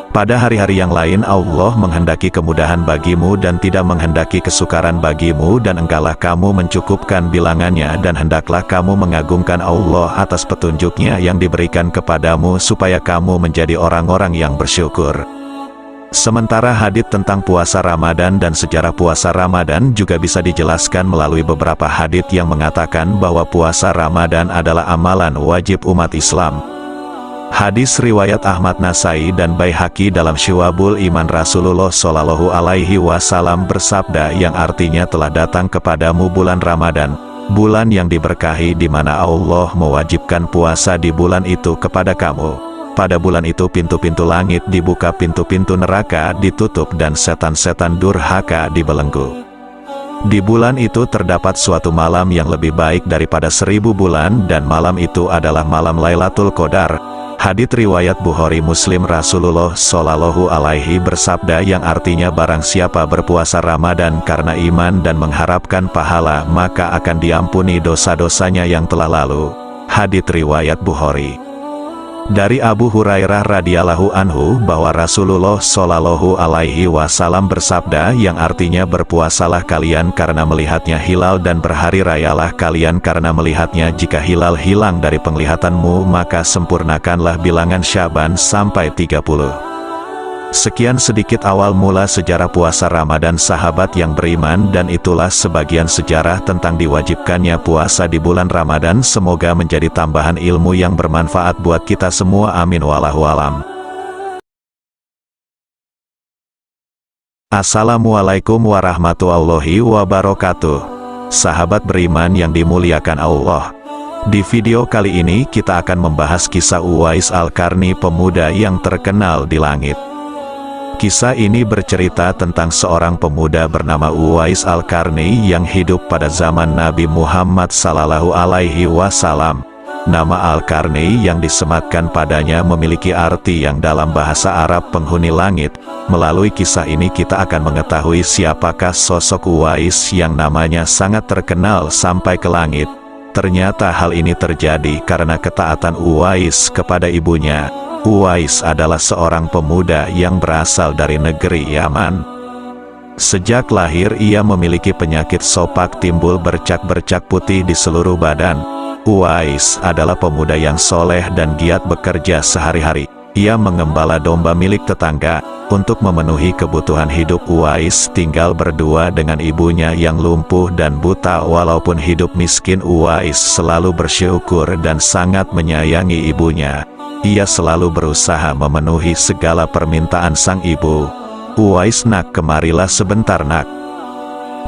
Pada hari-hari yang lain Allah menghendaki kemudahan bagimu dan tidak menghendaki kesukaran bagimu, dan engkaulah kamu mencukupkan bilangannya, dan hendaklah kamu mengagungkan Allah atas petunjuknya yang diberikan kepadamu supaya kamu menjadi orang-orang yang bersyukur. Sementara hadits tentang puasa Ramadan dan sejarah puasa Ramadan juga bisa dijelaskan melalui beberapa hadits yang mengatakan bahwa puasa Ramadan adalah amalan wajib umat Islam. Hadis riwayat Ahmad Nasai dan Baihaqi dalam Syu'abul Iman, Rasulullah Shallallahu Alaihi Wasallam bersabda yang artinya telah datang kepadamu bulan Ramadan, bulan yang diberkahi di mana Allah mewajibkan puasa di bulan itu kepada kamu. Pada bulan itu pintu-pintu langit dibuka, pintu-pintu neraka ditutup dan setan-setan durhaka dibelenggu. Di bulan itu terdapat suatu malam yang lebih baik daripada 1000 bulan dan malam itu adalah malam Lailatul Qadar. Hadits riwayat Bukhari Muslim, Rasulullah Shallallahu Alaihi bersabda yang artinya barang siapa berpuasa Ramadan karena iman dan mengharapkan pahala maka akan diampuni dosa-dosanya yang telah lalu. Hadits riwayat Bukhari. Dari Abu Hurairah radhiyallahu anhu bahwa Rasulullah Shallallahu Alaihi Wasallam bersabda yang artinya berpuasalah kalian karena melihatnya hilal dan berhari rayalah kalian karena melihatnya. Jika hilal hilang dari penglihatanmu maka sempurnakanlah bilangan Syaban sampai 30. Sekian sedikit awal mula sejarah puasa Ramadan sahabat yang beriman, dan itulah sebagian sejarah tentang diwajibkannya puasa di bulan Ramadan. Semoga menjadi tambahan ilmu yang bermanfaat buat kita semua. Amin wallahu alam. Assalamualaikum warahmatullahi wabarakatuh. Sahabat beriman yang dimuliakan Allah. Di video kali ini kita akan membahas kisah Uwais Al-Qarni, pemuda yang terkenal di langit. Kisah ini bercerita tentang seorang pemuda bernama Uwais Al-Qarni yang hidup pada zaman Nabi Muhammad Sallallahu Alaihi Wasallam. Nama Al-Qarni yang disematkan padanya memiliki arti yang dalam bahasa Arab penghuni langit. Melalui kisah ini kita akan mengetahui siapakah sosok Uwais yang namanya sangat terkenal sampai ke langit. Ternyata hal ini terjadi karena ketaatan Uwais kepada ibunya. Uwais adalah seorang pemuda yang berasal dari negeri Yaman. Sejak lahir ia memiliki penyakit sopak timbul bercak-bercak putih di seluruh badan. Uwais adalah pemuda yang soleh dan giat bekerja sehari-hari. Ia mengembala domba milik tetangga. Untuk memenuhi kebutuhan hidup Uwais tinggal berdua dengan ibunya yang lumpuh dan buta. Walaupun hidup miskin, Uwais selalu bersyukur dan sangat menyayangi ibunya. Ia selalu berusaha memenuhi segala permintaan sang ibu. Uwais, nak, kemarilah sebentar, nak.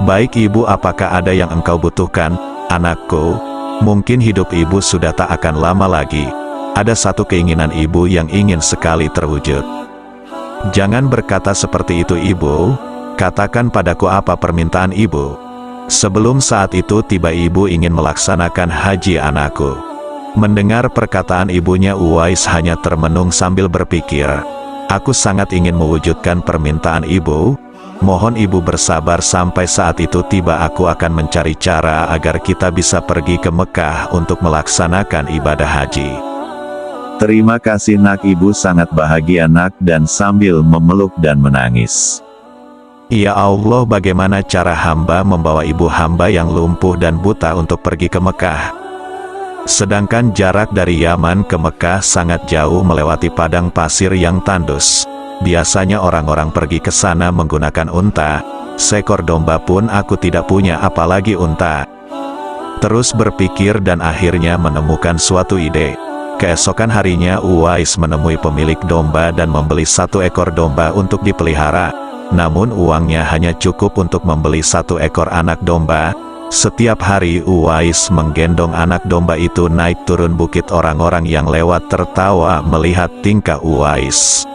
Baik ibu, apakah ada yang engkau butuhkan, anakku? Mungkin hidup ibu sudah tak akan lama lagi. Ada satu keinginan ibu yang ingin sekali terwujud. Jangan berkata seperti itu ibu. Katakan padaku apa permintaan ibu. Sebelum saat itu tiba ibu ingin melaksanakan haji anakku. Mendengar perkataan ibunya, Uwais hanya termenung sambil berpikir, aku sangat ingin mewujudkan permintaan ibu. Mohon ibu bersabar sampai saat itu tiba, aku akan mencari cara agar kita bisa pergi ke Mekah untuk melaksanakan ibadah haji. Terima kasih nak, ibu sangat bahagia nak, dan sambil memeluk dan menangis. Ya Allah, bagaimana cara hamba membawa ibu hamba yang lumpuh dan buta untuk pergi ke Mekah? Sedangkan jarak dari Yaman ke Mekah sangat jauh melewati padang pasir yang tandus. Biasanya orang-orang pergi ke sana menggunakan unta. Seekor domba pun aku tidak punya, apalagi unta. Terus berpikir dan akhirnya menemukan suatu ide. Keesokan harinya Uwais menemui pemilik domba dan membeli 1 ekor domba untuk dipelihara. Namun uangnya hanya cukup untuk membeli 1 ekor anak domba. Setiap hari Uwais menggendong anak domba itu naik turun bukit. Orang-orang yang lewat tertawa melihat tingkah Uwais.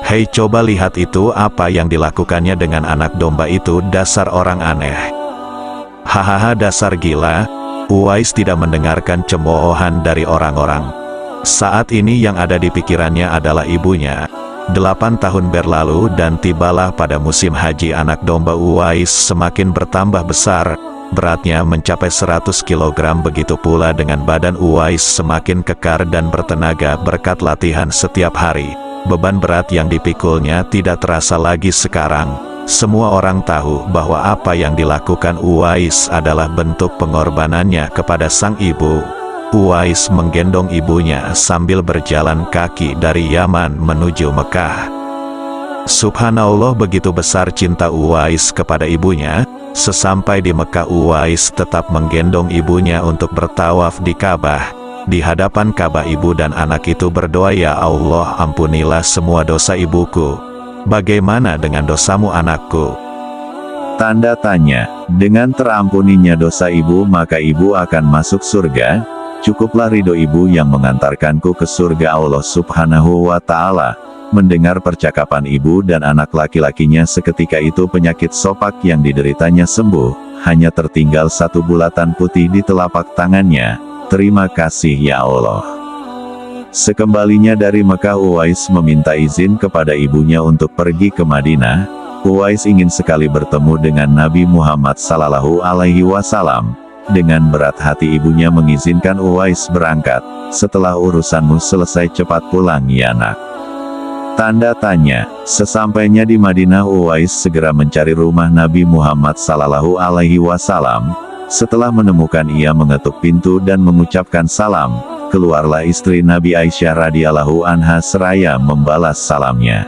Hei, coba lihat itu, apa yang dilakukannya dengan anak domba itu, dasar orang aneh. Hahaha, dasar gila. Uwais tidak mendengarkan cemoohan dari orang-orang. Saat ini yang ada di pikirannya adalah ibunya. 8 tahun berlalu dan tibalah pada musim haji. Anak domba Uwais semakin bertambah besar. Beratnya mencapai 100 kg. Begitu pula dengan badan Uwais semakin kekar dan bertenaga berkat latihan setiap hari. Beban berat yang dipikulnya tidak terasa lagi sekarang. Semua orang tahu bahwa apa yang dilakukan Uwais adalah bentuk pengorbanannya kepada sang ibu. Uwais menggendong ibunya sambil berjalan kaki dari Yaman menuju Mekah. Subhanallah, begitu besar cinta Uwais kepada ibunya, sesampai di Mekah Uwais tetap menggendong ibunya untuk bertawaf di Ka'bah. Di hadapan Ka'bah ibu dan anak itu berdoa, "Ya Allah, ampunilah semua dosa ibuku. Bagaimana dengan dosamu anakku?" Tanda tanya, dengan terampuninya dosa ibu maka ibu akan masuk surga. Cukuplah ridho ibu yang mengantarkanku ke surga Allah Subhanahu wa Ta'ala. Mendengar percakapan ibu dan anak laki-lakinya, seketika itu penyakit sopak yang dideritanya sembuh, hanya tertinggal satu bulatan putih di telapak tangannya. Terima kasih ya Allah. Sekembalinya dari Mekah, Uwais meminta izin kepada ibunya untuk pergi ke Madinah. Uwais ingin sekali bertemu dengan Nabi Muhammad Sallallahu Alaihi Wasallam. Dengan berat hati ibunya mengizinkan Uwais berangkat. "Setelah urusanmu selesai cepat pulang ya nak." Tanda tanya, sesampainya di Madinah Uwais segera mencari rumah Nabi Muhammad Sallallahu Alaihi Wasallam. Setelah menemukan, ia mengetuk pintu dan mengucapkan salam. Keluarlah istri Nabi Aisyah radhiyallahu anha seraya membalas salamnya.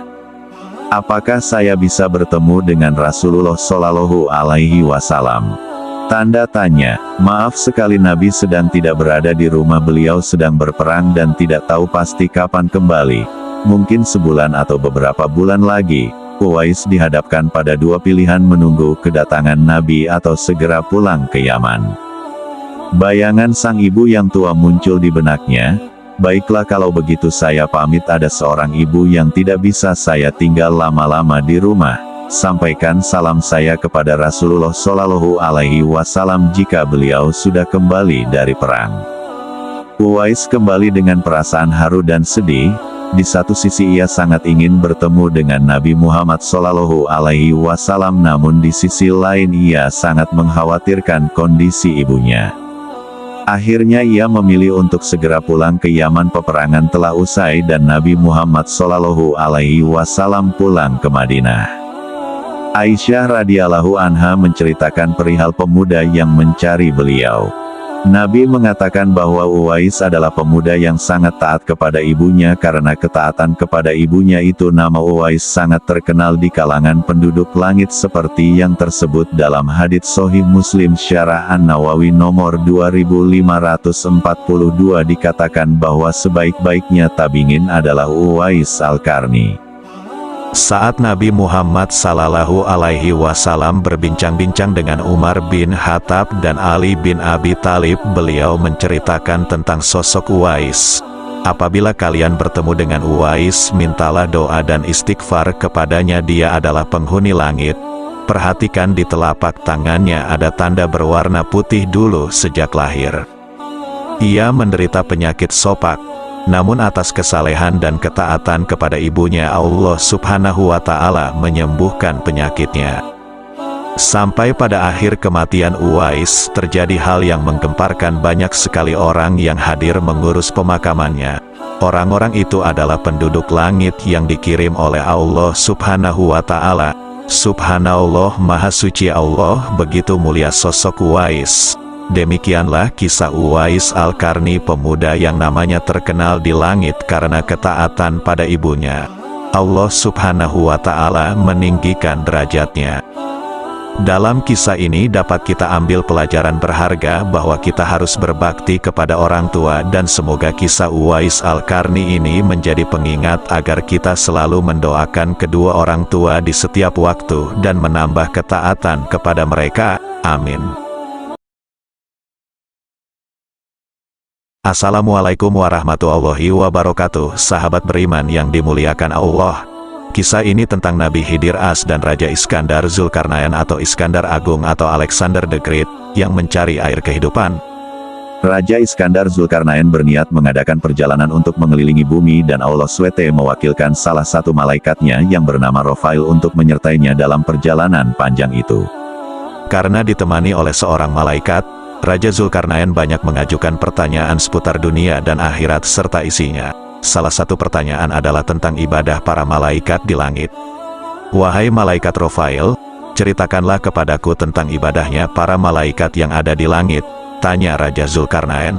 "Apakah saya bisa bertemu dengan Rasulullah Shallallahu Alaihi Wasallam?" Tanda tanya, maaf sekali Nabi sedang tidak berada di rumah, beliau sedang berperang dan tidak tahu pasti kapan kembali. Mungkin sebulan atau beberapa bulan lagi. Uwais dihadapkan pada dua pilihan, menunggu kedatangan Nabi atau segera pulang ke Yaman. Bayangan sang ibu yang tua muncul di benaknya. "Baiklah, kalau begitu saya pamit, ada seorang ibu yang tidak bisa saya tinggal lama-lama di rumah. Sampaikan salam saya kepada Rasulullah Shallallahu Alaihi Wasallam jika beliau sudah kembali dari perang." Uwais kembali dengan perasaan haru dan sedih. Di satu sisi ia sangat ingin bertemu dengan Nabi Muhammad Shallallahu Alaihi Wasallam, namun di sisi lain ia sangat mengkhawatirkan kondisi ibunya. Akhirnya ia memilih untuk segera pulang ke Yaman. Peperangan telah usai dan Nabi Muhammad Shallallahu Alaihi Wasallam pulang ke Madinah. Aisyah radhiyallahu anha menceritakan perihal pemuda yang mencari beliau. Nabi mengatakan bahwa Uwais adalah pemuda yang sangat taat kepada ibunya. Karena ketaatan kepada ibunya itu, nama Uwais sangat terkenal di kalangan penduduk langit, seperti yang tersebut dalam hadits Sahih Muslim Syarah An-Nawawi nomor 2542, dikatakan bahwa sebaik-baiknya tabi'in adalah Uwais Al-Qarni. Saat Nabi Muhammad Sallallahu Alaihi Wasallam berbincang-bincang dengan Umar bin Khattab dan Ali bin Abi Thalib, beliau menceritakan tentang sosok Uwais. "Apabila kalian bertemu dengan Uwais, mintalah doa dan istighfar kepadanya, dia adalah penghuni langit. Perhatikan di telapak tangannya ada tanda berwarna putih dulu sejak lahir. Ia menderita penyakit sopak. Namun atas kesalehan dan ketaatan kepada ibunya, Allah Subhanahu wa Ta'ala menyembuhkan penyakitnya." Sampai pada akhir kematian Uwais, terjadi hal yang menggemparkan. Banyak sekali orang yang hadir mengurus pemakamannya. Orang-orang itu adalah penduduk langit yang dikirim oleh Allah Subhanahu wa Ta'ala. Subhanallah, Maha Suci Allah, begitu mulia sosok Uwais. Demikianlah kisah Uwais Al-Qarni, pemuda yang namanya terkenal di langit karena ketaatan pada ibunya. Allah Subhanahu wa Ta'ala meninggikan derajatnya. Dalam kisah ini dapat kita ambil pelajaran berharga bahwa kita harus berbakti kepada orang tua, dan semoga kisah Uwais Al-Qarni ini menjadi pengingat agar kita selalu mendoakan kedua orang tua di setiap waktu dan menambah ketaatan kepada mereka. Amin. Assalamualaikum warahmatullahi wabarakatuh, sahabat beriman yang dimuliakan Allah. Kisah ini tentang Nabi Khidir As dan Raja Iskandar Zulkarnain atau Iskandar Agung atau Alexander the Great, yang mencari air kehidupan. Raja Iskandar Zulkarnain berniat mengadakan perjalanan untuk mengelilingi bumi, dan Allah SWT mewakilkan salah satu malaikatnya yang bernama Rafail untuk menyertainya dalam perjalanan panjang itu. Karena ditemani oleh seorang malaikat, Raja Zulkarnain banyak mengajukan pertanyaan seputar dunia dan akhirat serta isinya. Salah satu pertanyaan adalah tentang ibadah para malaikat di langit. "Wahai malaikat Rafail, ceritakanlah kepadaku tentang ibadahnya para malaikat yang ada di langit," tanya Raja Zulkarnain.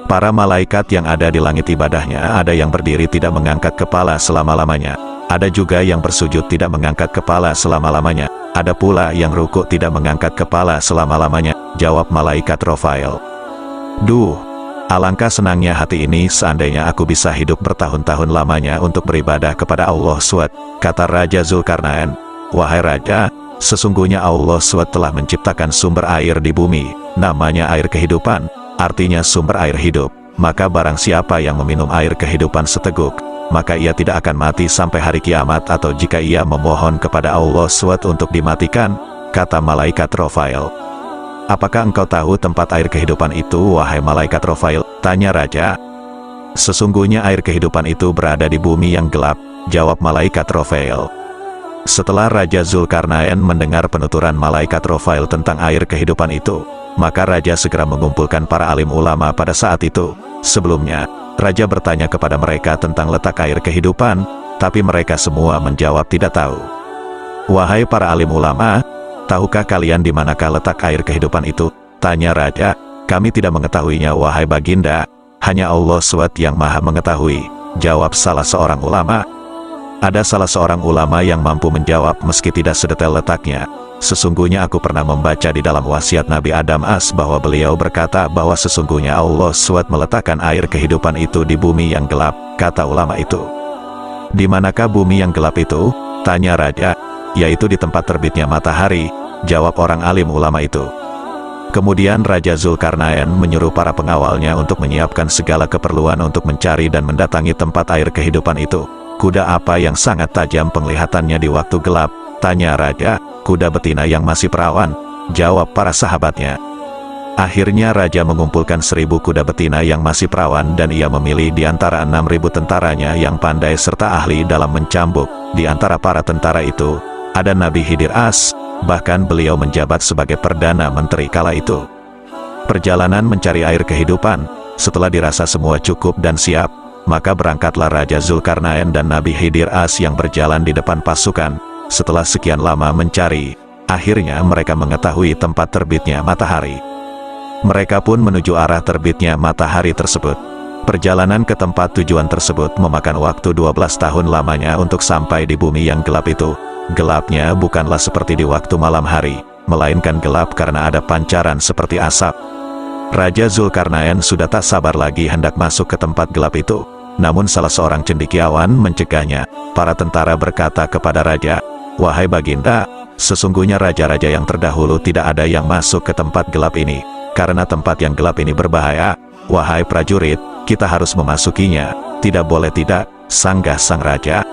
Para malaikat yang ada di langit ibadahnya ada yang berdiri tidak mengangkat kepala selama-lamanya. Ada juga yang bersujud tidak mengangkat kepala selama-lamanya. Ada pula yang rukuk tidak mengangkat kepala selama-lamanya. Jawab malaikat Rafael. Duh, alangkah senangnya hati ini seandainya aku bisa hidup bertahun-tahun lamanya untuk beribadah kepada Allah SWT, kata Raja Zulkarnain. Wahai Raja, sesungguhnya Allah SWT telah menciptakan sumber air di bumi, namanya air kehidupan, artinya sumber air hidup. Maka barang siapa yang meminum air kehidupan seteguk, maka ia tidak akan mati sampai hari kiamat, atau jika ia memohon kepada Allah SWT untuk dimatikan, kata malaikat Rafael. Apakah engkau tahu tempat air kehidupan itu, wahai malaikat Rafael? Tanya Raja. Sesungguhnya air kehidupan itu berada di bumi yang gelap, jawab malaikat Rafael. Setelah Raja Zulkarnain mendengar penuturan malaikat Rafael tentang air kehidupan itu, maka Raja segera mengumpulkan para alim ulama pada saat itu. Sebelumnya, Raja bertanya kepada mereka tentang letak air kehidupan, tapi mereka semua menjawab tidak tahu. Wahai para alim ulama, tahukah kalian di manakah letak air kehidupan itu? Tanya Raja. Kami tidak mengetahuinya, wahai Baginda. Hanya Allah SWT yang maha mengetahui, jawab salah seorang ulama. Ada salah seorang ulama yang mampu menjawab meski tidak sedetail letaknya. Sesungguhnya aku pernah membaca di dalam wasiat Nabi Adam AS bahwa beliau berkata bahwa sesungguhnya Allah SWT meletakkan air kehidupan itu di bumi yang gelap, kata ulama itu. Di manakah bumi yang gelap itu? Tanya Raja. Yaitu di tempat terbitnya matahari, jawab orang alim ulama itu. Kemudian Raja Zulkarnain menyuruh para pengawalnya untuk menyiapkan segala keperluan untuk mencari dan mendatangi tempat air kehidupan itu. Kuda apa yang sangat tajam penglihatannya di waktu gelap? Tanya Raja. Kuda betina yang masih perawan, jawab para sahabatnya. Akhirnya Raja mengumpulkan 1000 kuda betina yang masih perawan dan ia memilih di antara 6000 tentaranya yang pandai serta ahli dalam mencambuk. Di antara para tentara itu, ada Nabi Khidir AS, bahkan beliau menjabat sebagai Perdana Menteri kala itu. Perjalanan mencari air kehidupan, setelah dirasa semua cukup dan siap, maka berangkatlah Raja Zulkarnain dan Nabi Khidir AS yang berjalan di depan pasukan. Setelah sekian lama mencari, akhirnya mereka mengetahui tempat terbitnya matahari. Mereka pun menuju arah terbitnya matahari tersebut. Perjalanan ke tempat tujuan tersebut memakan waktu 12 tahun lamanya untuk sampai di bumi yang gelap itu. Gelapnya bukanlah seperti di waktu malam hari, melainkan gelap karena ada pancaran seperti asap. Raja Zulkarnain sudah tak sabar lagi hendak masuk ke tempat gelap itu. Namun salah seorang cendekiawan mencegahnya. Para tentara berkata kepada Raja, wahai Baginda, sesungguhnya raja-raja yang terdahulu tidak ada yang masuk ke tempat gelap ini, karena tempat yang gelap ini berbahaya. Wahai prajurit, kita harus memasukinya. Tidak boleh tidak, sanggah sang raja.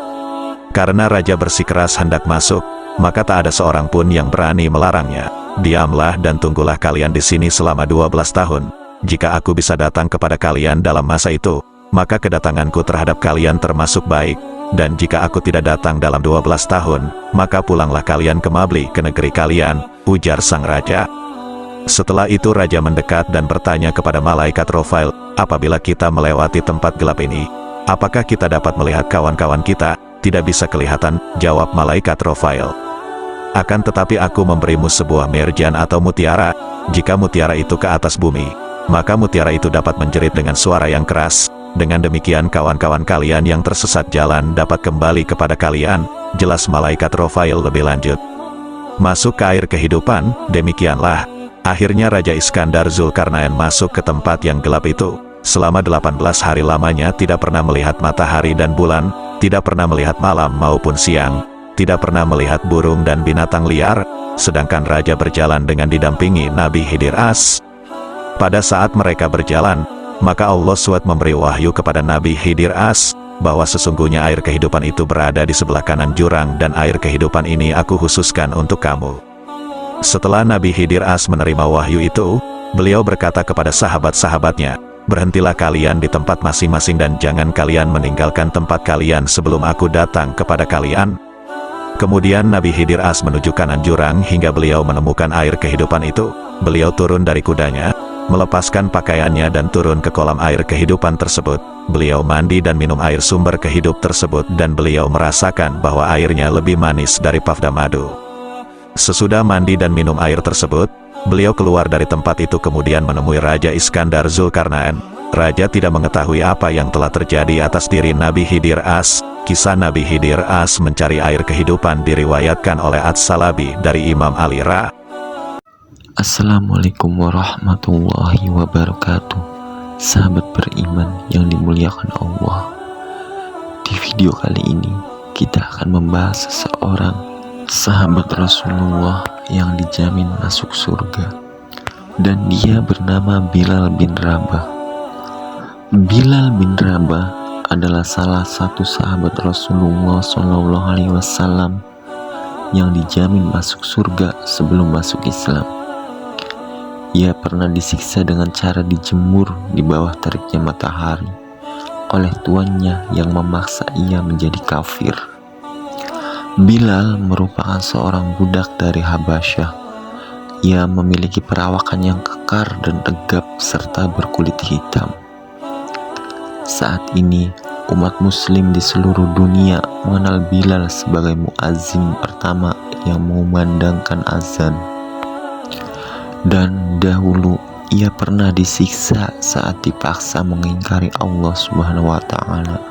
Karena raja bersikeras hendak masuk, maka tak ada seorang pun yang berani melarangnya. Diamlah dan tunggulah kalian di sini selama 12 tahun. Jika aku bisa datang kepada kalian dalam masa itu, maka kedatanganku terhadap kalian termasuk baik. Dan jika aku tidak datang dalam 12 tahun, maka pulanglah kalian ke Mabli, ke negeri kalian, ujar sang raja. Setelah itu Raja mendekat dan bertanya kepada malaikat Rafael, apabila kita melewati tempat gelap ini, apakah kita dapat melihat kawan-kawan kita? Tidak bisa kelihatan, jawab malaikat Rafael. Akan tetapi aku memberimu sebuah merjan atau mutiara. Jika mutiara itu ke atas bumi, maka mutiara itu dapat menjerit dengan suara yang keras. Dengan demikian kawan-kawan kalian yang tersesat jalan dapat kembali kepada kalian, jelas malaikat Rafael lebih lanjut. Masuk ke air kehidupan, demikianlah. Akhirnya Raja Iskandar Zulkarnain masuk ke tempat yang gelap itu. Selama 18 hari lamanya tidak pernah melihat matahari dan bulan, tidak pernah melihat malam maupun siang, tidak pernah melihat burung dan binatang liar, sedangkan Raja berjalan dengan didampingi Nabi Khidir AS. Pada saat mereka berjalan, maka Allah SWT memberi wahyu kepada Nabi Khidir AS, bahwa sesungguhnya air kehidupan itu berada di sebelah kanan jurang dan air kehidupan ini aku khususkan untuk kamu. Setelah Nabi Khidir AS menerima wahyu itu, beliau berkata kepada sahabat-sahabatnya, berhentilah kalian di tempat masing-masing dan jangan kalian meninggalkan tempat kalian sebelum aku datang kepada kalian. Kemudian Nabi Khidir AS menuju kanan jurang hingga beliau menemukan air kehidupan itu. Beliau turun dari kudanya, melepaskan pakaiannya dan turun ke kolam air kehidupan tersebut. Beliau mandi dan minum air sumber kehidup tersebut dan beliau merasakan bahwa airnya lebih manis dari pavda madu. Sesudah mandi dan minum air tersebut, beliau keluar dari tempat itu kemudian menemui Raja Iskandar Zulkarnain. Raja tidak mengetahui apa yang telah terjadi atas diri Nabi Khidir As. Kisah Nabi Khidir As mencari air kehidupan diriwayatkan oleh As-Salabi dari Imam Ali Ra. Assalamualaikum warahmatullahi wabarakatuh. Sahabat beriman yang dimuliakan Allah. Di video kali ini kita akan membahas seseorang sahabat Rasulullah yang dijamin masuk surga, dan dia bernama Bilal bin Rabah. Bilal bin Rabah adalah salah satu sahabat Rasulullah SAW yang dijamin masuk surga sebelum masuk Islam. Ia pernah disiksa dengan cara dijemur di bawah teriknya matahari oleh tuannya yang memaksa ia menjadi kafir. Bilal merupakan seorang budak dari Habasyah. Ia memiliki perawakan yang kekar dan tegap serta berkulit hitam. Saat ini, umat muslim di seluruh dunia mengenal Bilal sebagai muazzin pertama yang mengumandangkan azan. Dan dahulu ia pernah disiksa saat dipaksa mengingkari Allah Subhanahu wa Ta'ala.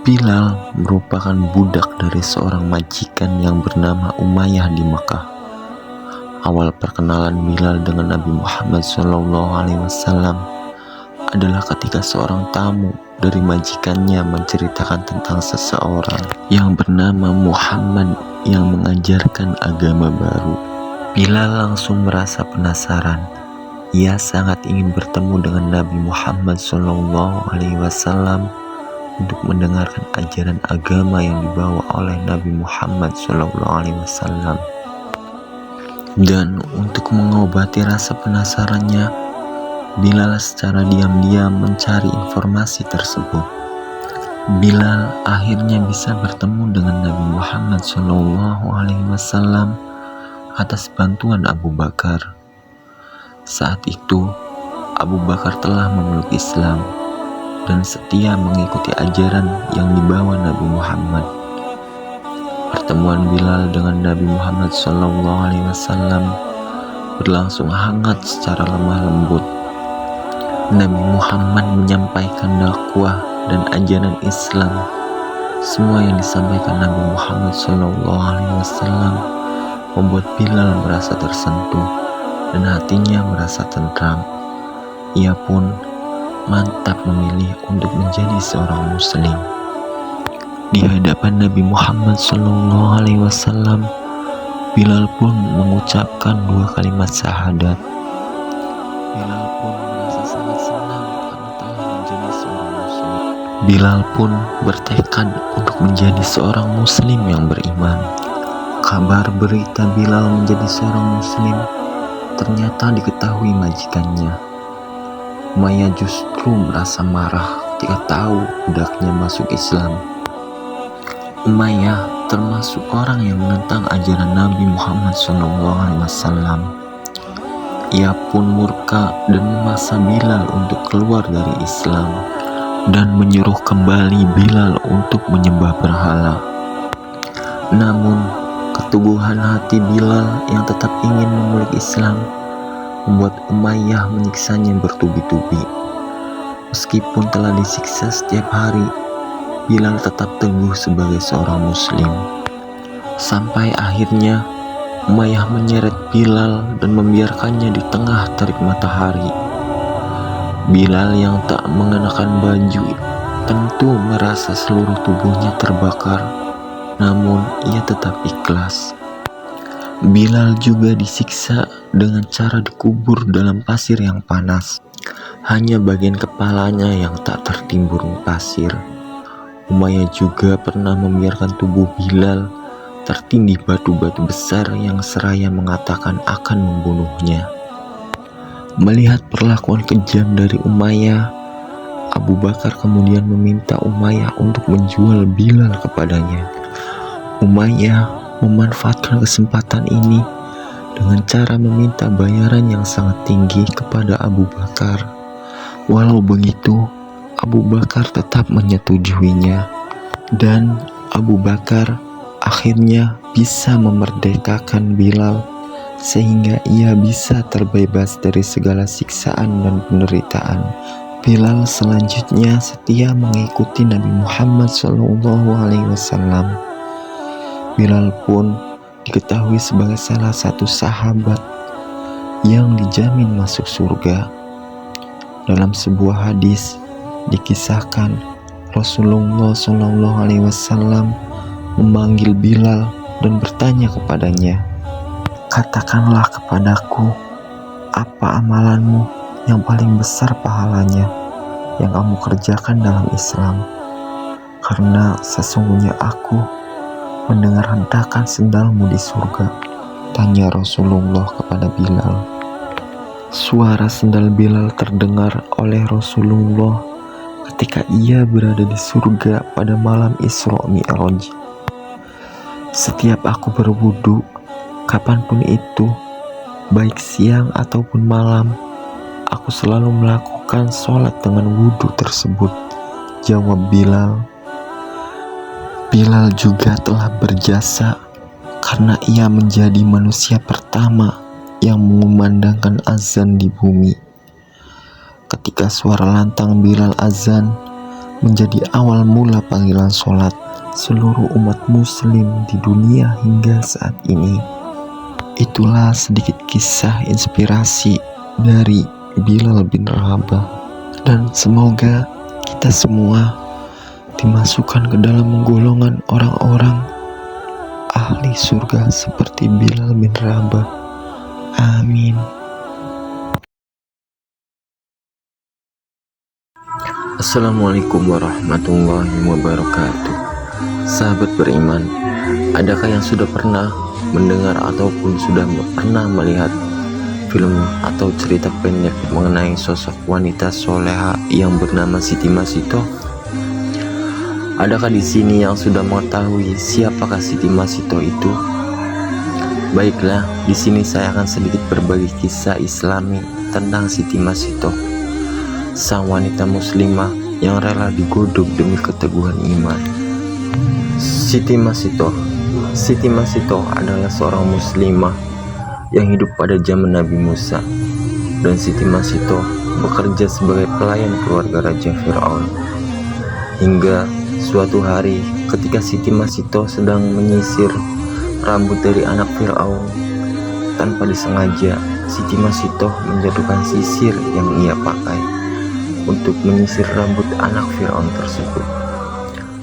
Bilal merupakan budak dari seorang majikan yang bernama Umayyah di Mekah. Awal perkenalan Bilal dengan Nabi Muhammad SAW adalah ketika seorang tamu dari majikannya menceritakan tentang seseorang yang bernama Muhammad yang mengajarkan agama baru. Bilal langsung merasa penasaran. Ia sangat ingin bertemu dengan Nabi Muhammad SAW untuk mendengarkan ajaran agama yang dibawa oleh Nabi Muhammad SAW. Dan untuk mengobati rasa penasarannya, Bilal secara diam-diam mencari informasi tersebut. Bilal akhirnya bisa bertemu dengan Nabi Muhammad SAW atas bantuan Abu Bakar. Saat itu, Abu Bakar telah memeluk Islam dan setia mengikuti ajaran yang dibawa Nabi Muhammad. Pertemuan Bilal dengan Nabi Muhammad SAW berlangsung hangat secara lemah lembut. Nabi Muhammad menyampaikan dakwah dan ajaran Islam. Semua yang disampaikan Nabi Muhammad SAW membuat Bilal merasa tersentuh dan hatinya merasa tentram. Ia pun mantap memilih untuk menjadi seorang muslim. Di hadapan Nabi Muhammad SAW, Bilal pun mengucapkan 2 kalimat syahadat. Bilal pun merasa sangat senang karena telah menjadi seorang muslim. Bilal pun bertekad untuk menjadi seorang muslim yang beriman. Kabar berita Bilal menjadi seorang muslim ternyata diketahui majikannya. Umayyah justru merasa marah ketika tahu budaknya masuk Islam. Umayyah termasuk orang yang menentang ajaran Nabi Muhammad SAW. Ia pun murka dan memaksa Bilal untuk keluar dari Islam dan menyuruh kembali Bilal untuk menyembah berhala. Namun, keteguhan hati Bilal yang tetap ingin memeluk Islam membuat Umayyah menyiksanya bertubi-tubi. Meskipun telah disiksa setiap hari, Bilal tetap teguh sebagai seorang muslim. Sampai akhirnya Umayyah menyeret Bilal dan membiarkannya di tengah terik matahari. Bilal yang tak mengenakan baju tentu merasa seluruh tubuhnya terbakar, namun ia tetap ikhlas. Bilal juga disiksa dengan cara dikubur dalam pasir yang panas. Hanya bagian kepalanya yang tak tertimbun pasir. Umayyah juga pernah membiarkan tubuh Bilal tertindih batu-batu besar yang seraya mengatakan akan membunuhnya. Melihat perlakuan kejam dari Umayyah, Abu Bakar kemudian meminta Umayyah untuk menjual Bilal kepadanya. Umayyah memanfaatkan kesempatan ini dengan cara meminta bayaran yang sangat tinggi kepada Abu Bakar. Walau begitu, Abu Bakar tetap menyetujuinya, dan Abu Bakar akhirnya bisa memerdekakan Bilal sehingga ia bisa terbebas dari segala siksaan dan penderitaan Bilal selanjutnya setia mengikuti Nabi Muhammad SAW. Bilal pun diketahui sebagai salah satu sahabat yang dijamin masuk surga. Dalam sebuah hadis dikisahkan Rasulullah SAW memanggil Bilal dan bertanya kepadanya, "Katakanlah kepadaku, apa amalanmu yang paling besar pahalanya yang kamu kerjakan dalam Islam? Karena sesungguhnya aku mendengar hentakan sendalmu di surga." Tanya Rasulullah kepada Bilal. Suara sendal Bilal terdengar oleh Rasulullah ketika ia berada di surga pada malam Isra Mi'raj. "Setiap aku berwudu, kapanpun itu, baik siang ataupun malam, aku selalu melakukan sholat dengan wudu tersebut," jawab Bilal. Bilal juga telah berjasa karena ia menjadi manusia pertama yang mengumandangkan azan di bumi. Ketika suara lantang Bilal azan menjadi awal mula panggilan sholat seluruh umat muslim di dunia hingga saat ini. Itulah sedikit kisah inspirasi dari Bilal bin Rabah, dan semoga kita semua dimasukkan ke dalam golongan orang-orang ahli surga seperti Bilal bin Rabah. Amin. Assalamualaikum warahmatullahi wabarakatuh. Sahabat beriman, adakah yang sudah pernah mendengar ataupun sudah pernah melihat film atau cerita pendek mengenai sosok wanita soleha yang bernama Siti Masito? Adakah di sini yang sudah mengetahui siapakah Siti Masito itu? Baiklah, di sini saya akan sedikit berbagi kisah Islami tentang Siti Masito, sang wanita muslimah yang rela digodok demi keteguhan iman. Siti Masito adalah seorang muslimah yang hidup pada zaman Nabi Musa, dan Siti Masito bekerja sebagai pelayan keluarga Raja Fir'aun. Hingga suatu hari ketika Siti Masito sedang menyisir rambut dari anak Fir'aun, tanpa disengaja Siti Masito menjatuhkan sisir yang ia pakai untuk menyisir rambut anak Fir'aun tersebut.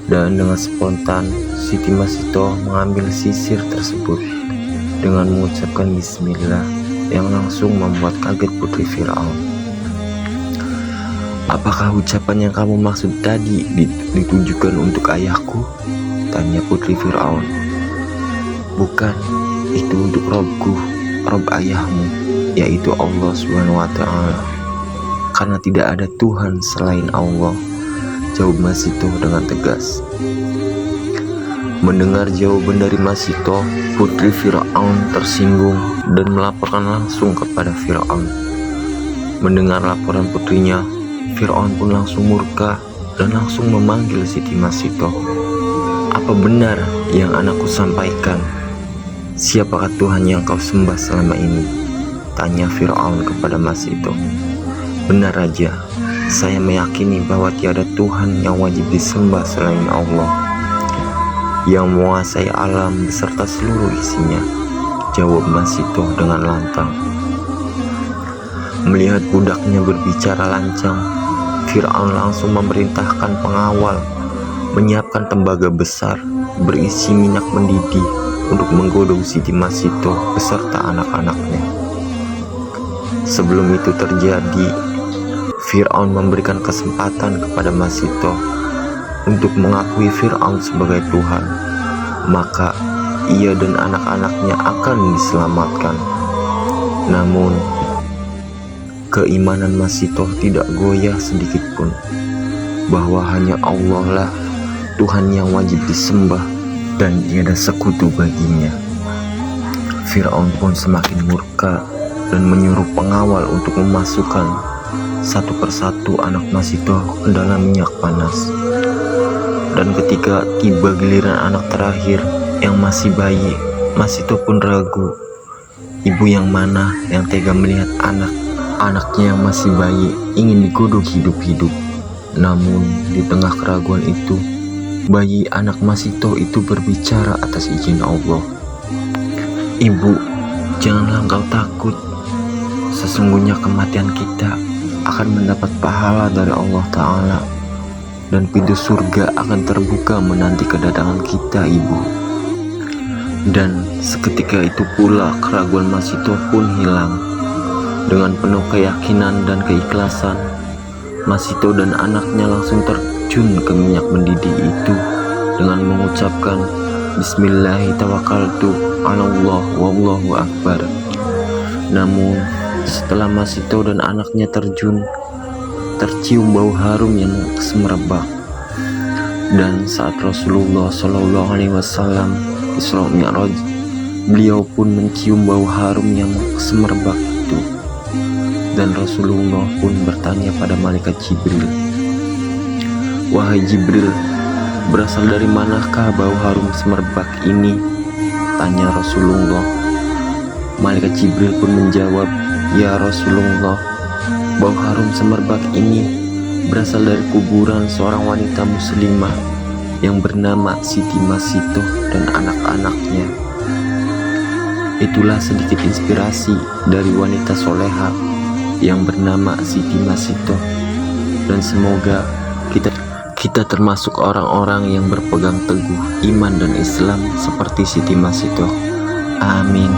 Dan dengan spontan Siti Masito mengambil sisir tersebut dengan mengucapkan bismillah yang langsung membuat kaget putri Fir'aun. "Apakah ucapan yang kamu maksud tadi ditujukan untuk ayahku?" tanya putri Fir'aun. "Bukan, itu untuk Robku, Rob ayahmu, yaitu Allah SWT. Karena tidak ada Tuhan selain Allah," jawab Masito dengan tegas. Mendengar jawaban dari Masito, putri Fir'aun tersinggung dan melaporkan langsung kepada Fir'aun. Mendengar laporan putrinya, Fir'aun pun langsung murka dan langsung memanggil Siti Masito. "Apa benar yang anakku sampaikan? Siapakah Tuhan yang kau sembah selama ini?" tanya Fir'aun kepada Masito. "Benar Raja, saya meyakini bahwa tiada Tuhan yang wajib disembah selain Allah, yang menguasai alam beserta seluruh isinya," jawab Masito dengan lantang. Melihat budaknya berbicara lancang, Fir'aun langsung memerintahkan pengawal menyiapkan tembaga besar berisi minyak mendidih untuk menggodok Siti Masito beserta anak-anaknya. Sebelum itu terjadi, Fir'aun memberikan kesempatan kepada Masito untuk mengakui Fir'aun sebagai Tuhan, maka ia dan anak-anaknya akan diselamatkan. Namun, keimanan Masito tidak goyah sedikit pun, bahwa hanya Allah lah Tuhan yang wajib disembah dan tiada sekutu baginya. Fir'aun pun semakin murka dan menyuruh pengawal untuk memasukkan satu persatu anak Masito ke dalam minyak panas. Dan ketika tiba giliran anak terakhir yang masih bayi, Masito pun ragu. Ibu yang mana yang tega melihat anak Anaknya yang masih bayi ingin digodok hidup-hidup. Namun di tengah keraguan itu, bayi anak Masito itu berbicara atas izin Allah. "Ibu, janganlah engkau takut. Sesungguhnya kematian kita akan mendapat pahala dari Allah Ta'ala. Dan pintu surga akan terbuka menanti kedatangan kita, Ibu." Dan seketika itu pula keraguan Masito pun hilang. Dengan penuh keyakinan dan keikhlasan, Masito dan anaknya langsung terjun ke minyak mendidih itu dengan mengucapkan Bismillahirrahmanirrahim, wallahu akbar. Namun setelah Masito dan anaknya terjun, tercium bau harum yang semerbak. Dan saat Rasulullah Shallallahu Alaihi Wasallam Isra Mi'raj, beliau pun mencium bau harum yang semerbak itu. Dan Rasulullah pun bertanya pada malaikat Jibril, "Wahai Jibril, berasal dari manakah bau harum semerbak ini?" tanya Rasulullah. Malaikat Jibril pun menjawab, "Ya Rasulullah, bau harum semerbak ini berasal dari kuburan seorang wanita muslimah yang bernama Siti Masito dan anak-anaknya." Itulah sedikit inspirasi dari wanita soleha yang bernama Siti Masito, dan semoga kita termasuk orang-orang yang berpegang teguh iman dan Islam seperti Siti Masito. Amin.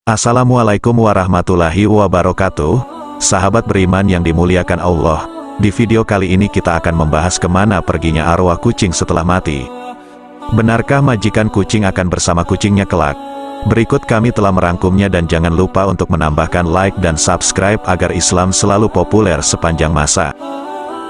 Assalamualaikum warahmatullahi wabarakatuh. Sahabat beriman yang dimuliakan Allah, di video kali ini kita akan membahas kemana perginya arwah kucing setelah mati. Benarkah majikan kucing akan bersama kucingnya kelak? Berikut kami telah merangkumnya, dan jangan lupa untuk menambahkan like dan subscribe agar Islam selalu populer sepanjang masa.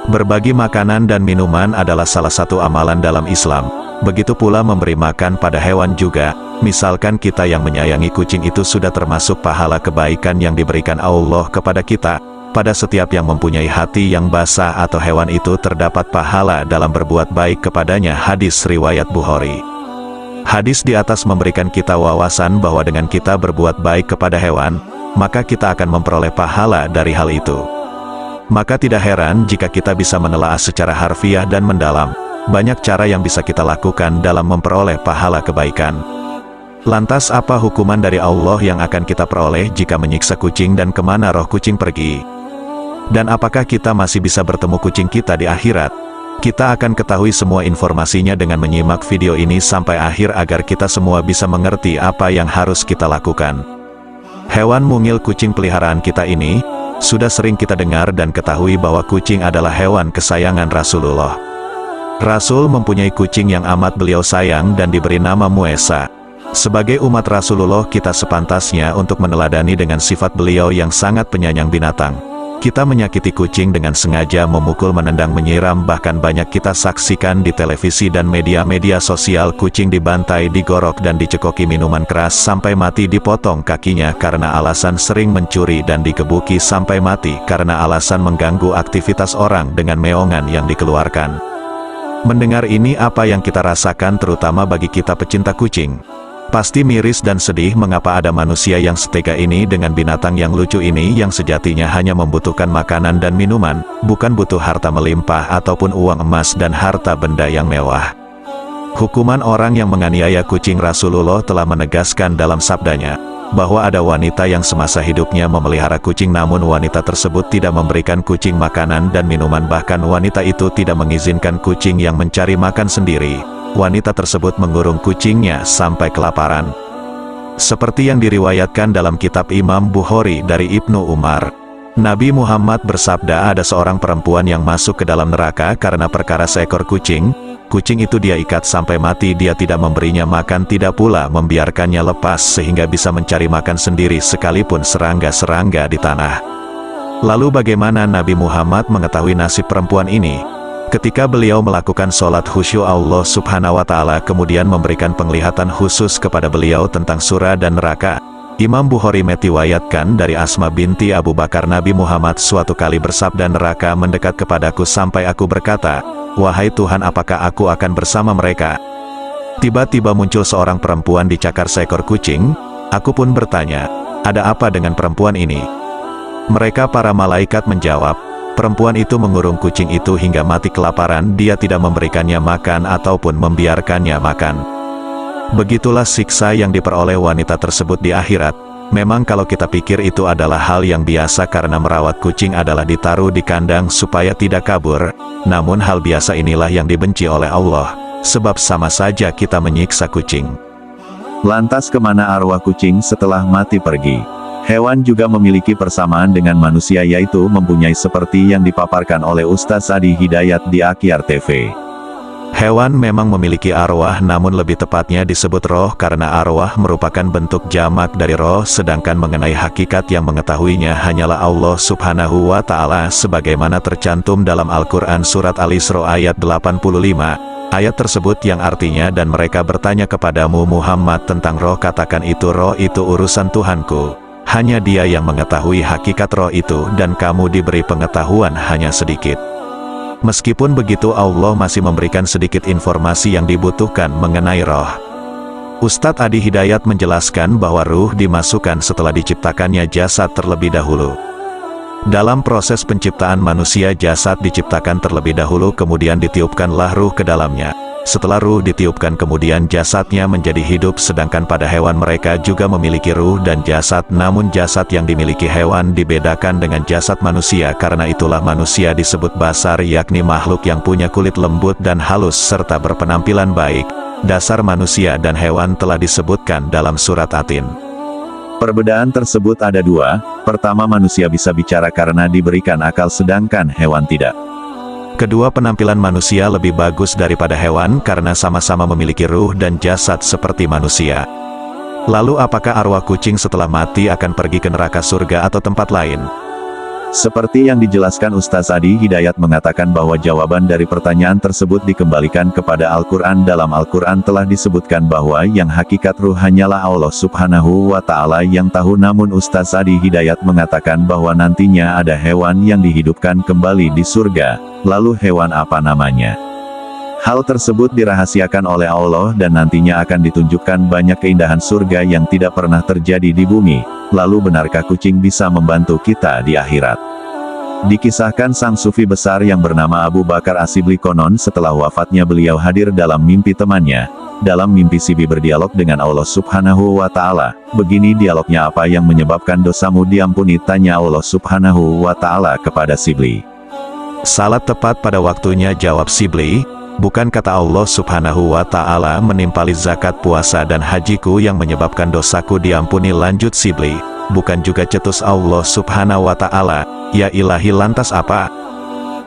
Berbagi makanan dan minuman adalah salah satu amalan dalam Islam. Begitu pula memberi makan pada hewan juga. Misalkan kita yang menyayangi kucing itu sudah termasuk pahala kebaikan yang diberikan Allah kepada kita. Pada setiap yang mempunyai hati yang basah atau hewan itu terdapat pahala dalam berbuat baik kepadanya. Hadis riwayat Bukhari. Hadis di atas memberikan kita wawasan bahwa dengan kita berbuat baik kepada hewan, maka kita akan memperoleh pahala dari hal itu. Maka tidak heran jika kita bisa menelaah secara harfiah dan mendalam, banyak cara yang bisa kita lakukan dalam memperoleh pahala kebaikan. Lantas apa hukuman dari Allah yang akan kita peroleh jika menyiksa kucing, dan kemana roh kucing pergi? Dan apakah kita masih bisa bertemu kucing kita di akhirat? Kita akan ketahui semua informasinya dengan menyimak video ini sampai akhir agar kita semua bisa mengerti apa yang harus kita lakukan. Hewan mungil kucing peliharaan kita ini, sudah sering kita dengar dan ketahui bahwa kucing adalah hewan kesayangan Rasulullah. Rasul mempunyai kucing yang amat beliau sayang dan diberi nama Muesa. Sebagai umat Rasulullah, kita sepantasnya untuk meneladani dengan sifat beliau yang sangat penyayang binatang. Kita menyakiti kucing dengan sengaja, memukul, menendang, menyiram, bahkan banyak kita saksikan di televisi dan media-media sosial kucing dibantai, digorok dan dicekoki minuman keras sampai mati, dipotong kakinya karena alasan sering mencuri, dan digebuki sampai mati karena alasan mengganggu aktivitas orang dengan meongan yang dikeluarkan. Mendengar ini, apa yang kita rasakan, terutama bagi kita pecinta kucing? Pasti miris dan sedih mengapa ada manusia yang setega ini dengan binatang yang lucu ini, yang sejatinya hanya membutuhkan makanan dan minuman, bukan butuh harta melimpah ataupun uang emas dan harta benda yang mewah. Hukuman orang yang menganiaya kucing. Rasulullah telah menegaskan dalam sabdanya, bahwa ada wanita yang semasa hidupnya memelihara kucing, namun wanita tersebut tidak memberikan kucing makanan dan minuman, bahkan wanita itu tidak mengizinkan kucing yang mencari makan sendiri. Wanita tersebut mengurung kucingnya sampai kelaparan. Seperti yang diriwayatkan dalam kitab Imam Bukhari dari Ibnu Umar, Nabi Muhammad bersabda, ada seorang perempuan yang masuk ke dalam neraka karena perkara seekor kucing. Kucing itu dia ikat sampai mati, dia tidak memberinya makan, tidak pula membiarkannya lepas sehingga bisa mencari makan sendiri sekalipun serangga-serangga di tanah. Lalu bagaimana Nabi Muhammad mengetahui nasib perempuan ini? Ketika beliau melakukan sholat khusyuk, Allah Subhanahu wa Ta'ala kemudian memberikan penglihatan khusus kepada beliau tentang surga dan neraka. Imam Bukhari meriwayatkan dari Asma binti Abu Bakar, Nabi Muhammad suatu kali bersabda, neraka mendekat kepadaku sampai aku berkata, wahai Tuhan, apakah aku akan bersama mereka? Tiba-tiba muncul seorang perempuan dicakar seekor kucing. Aku pun bertanya, ada apa dengan perempuan ini? Mereka para malaikat menjawab, perempuan itu mengurung kucing itu hingga mati kelaparan, dia tidak memberikannya makan ataupun membiarkannya makan. Begitulah siksa yang diperoleh wanita tersebut di akhirat. Memang kalau kita pikir itu adalah hal yang biasa karena merawat kucing adalah ditaruh di kandang supaya tidak kabur, namun hal biasa inilah yang dibenci oleh Allah, sebab sama saja kita menyiksa kucing. Lantas kemana arwah kucing setelah mati pergi? Hewan juga memiliki persamaan dengan manusia, yaitu mempunyai seperti yang dipaparkan oleh Ustaz Adi Hidayat di Akyar TV. Hewan memang memiliki arwah, namun lebih tepatnya disebut roh karena arwah merupakan bentuk jamak dari roh, sedangkan mengenai hakikat yang mengetahuinya hanyalah Allah Subhanahu wa Ta'ala, sebagaimana tercantum dalam Al-Quran Surat Al-Isra ayat 85. Ayat tersebut yang artinya, dan mereka bertanya kepadamu Muhammad tentang roh, katakan itu roh itu urusan Tuhanku. Hanya dia yang mengetahui hakikat roh itu, dan kamu diberi pengetahuan hanya sedikit. Meskipun begitu, Allah masih memberikan sedikit informasi yang dibutuhkan mengenai roh. Ustadz Adi Hidayat menjelaskan bahwa ruh dimasukkan setelah diciptakannya jasad terlebih dahulu. Dalam proses penciptaan manusia, jasad diciptakan terlebih dahulu, kemudian ditiupkanlah ruh ke dalamnya. Setelah ruh ditiupkan, kemudian jasadnya menjadi hidup, sedangkan pada hewan mereka juga memiliki ruh dan jasad, namun jasad yang dimiliki hewan dibedakan dengan jasad manusia, karena itulah manusia disebut basar, yakni makhluk yang punya kulit lembut dan halus serta berpenampilan baik. Dasar manusia dan hewan telah disebutkan dalam surat Atin. Perbedaan tersebut ada dua. Pertama, manusia bisa bicara karena diberikan akal, sedangkan hewan tidak. Kedua, penampilan manusia lebih bagus daripada hewan karena sama-sama memiliki ruh dan jasad seperti manusia. Lalu apakah arwah kucing setelah mati akan pergi ke neraka, surga atau tempat lain? Seperti yang dijelaskan Ustaz Adi Hidayat mengatakan bahwa jawaban dari pertanyaan tersebut dikembalikan kepada Al-Quran. Dalam Al-Quran telah disebutkan bahwa yang hakikat ruh hanyalah Allah Subhanahu wa Ta'ala yang tahu, namun Ustaz Adi Hidayat mengatakan bahwa nantinya ada hewan yang dihidupkan kembali di surga. Lalu hewan apa namanya? Hal tersebut dirahasiakan oleh Allah dan nantinya akan ditunjukkan banyak keindahan surga yang tidak pernah terjadi di bumi. Lalu benarkah kucing bisa membantu kita di akhirat? Dikisahkan sang sufi besar yang bernama Abu Bakar As-Sibli, konon setelah wafatnya beliau hadir dalam mimpi temannya. Dalam mimpi Sibi berdialog dengan Allah Subhanahu wa Ta'ala. Begini dialognya, apa yang menyebabkan dosamu diampuni, tanya Allah Subhanahu wa Ta'ala kepada Sibli. Salat tepat pada waktunya, jawab Sibli. Bukan, kata Allah Subhanahu wa Ta'ala, menimpali zakat, puasa dan hajiku yang menyebabkan dosaku diampuni, lanjut Sibli. Bukan juga, cetus Allah Subhanahu wa Ta'ala. Ya ilahi, lantas apa?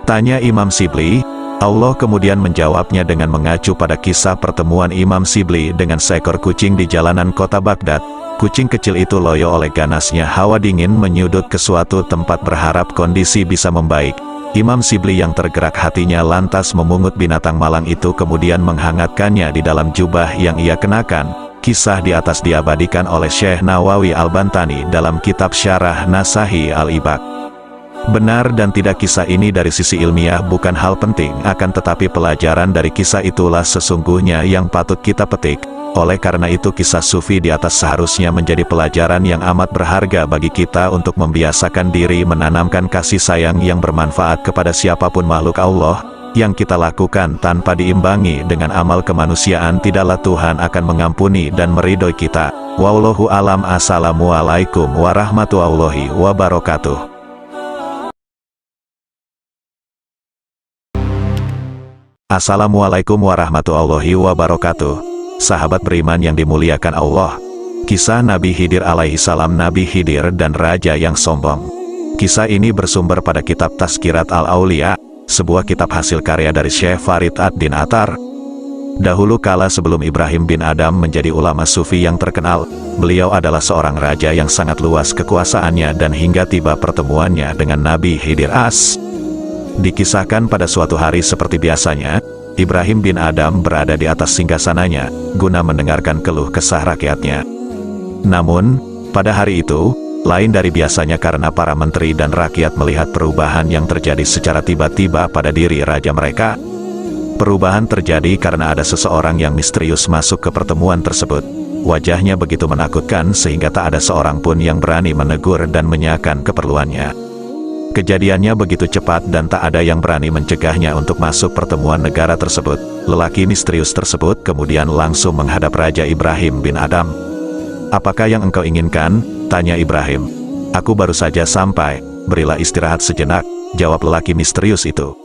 Tanya Imam Sibli. Allah kemudian menjawabnya dengan mengacu pada kisah pertemuan Imam Sibli dengan seekor kucing di jalanan kota Baghdad. Kucing kecil itu loyo oleh ganasnya hawa dingin menyudut ke suatu tempat berharap kondisi bisa membaik. Imam Sibli yang tergerak hatinya lantas memungut binatang malang itu, kemudian menghangatkannya di dalam jubah yang ia kenakan. Kisah di atas diabadikan oleh Syekh Nawawi Al-Bantani dalam kitab Syarah Nasahi Al-Ibak. Benar dan tidak kisah ini dari sisi ilmiah bukan hal penting, akan tetapi pelajaran dari kisah itulah sesungguhnya yang patut kita petik. Oleh karena itu, kisah sufi di atas seharusnya menjadi pelajaran yang amat berharga bagi kita untuk membiasakan diri menanamkan kasih sayang yang bermanfaat kepada siapapun makhluk Allah. Yang kita lakukan tanpa diimbangi dengan amal kemanusiaan, tidaklah Tuhan akan mengampuni dan meridhoi kita. Wallahu alam. Assalamualaikum warahmatullahi wabarakatuh. Assalamualaikum warahmatullahi wabarakatuh. Sahabat beriman yang dimuliakan Allah. Kisah Nabi Khidir alaihi salam, Nabi Khidir dan Raja yang sombong. Kisah ini bersumber pada kitab Tazkirat Al-Aulia, sebuah kitab hasil karya dari Syekh Farid ad-Din Attar. Dahulu kala sebelum Ibrahim bin Adam menjadi ulama sufi yang terkenal, beliau adalah seorang raja yang sangat luas kekuasaannya, dan hingga tiba pertemuannya dengan Nabi Khidir as. Dikisahkan pada suatu hari seperti biasanya, Ibrahim bin Adam berada di atas singgasananya, guna mendengarkan keluh kesah rakyatnya. Namun, pada hari itu, lain dari biasanya karena para menteri dan rakyat melihat perubahan yang terjadi secara tiba-tiba pada diri raja mereka. Perubahan terjadi karena ada seseorang yang misterius masuk ke pertemuan tersebut. Wajahnya begitu menakutkan sehingga tak ada seorang pun yang berani menegur dan menyiapkan keperluannya. Kejadiannya begitu cepat dan tak ada yang berani mencegahnya untuk masuk pertemuan negara tersebut. Lelaki misterius tersebut kemudian langsung menghadap Raja Ibrahim bin Adham. "Apakah yang engkau inginkan?" tanya Ibrahim. "Aku baru saja sampai, berilah istirahat sejenak," jawab lelaki misterius itu.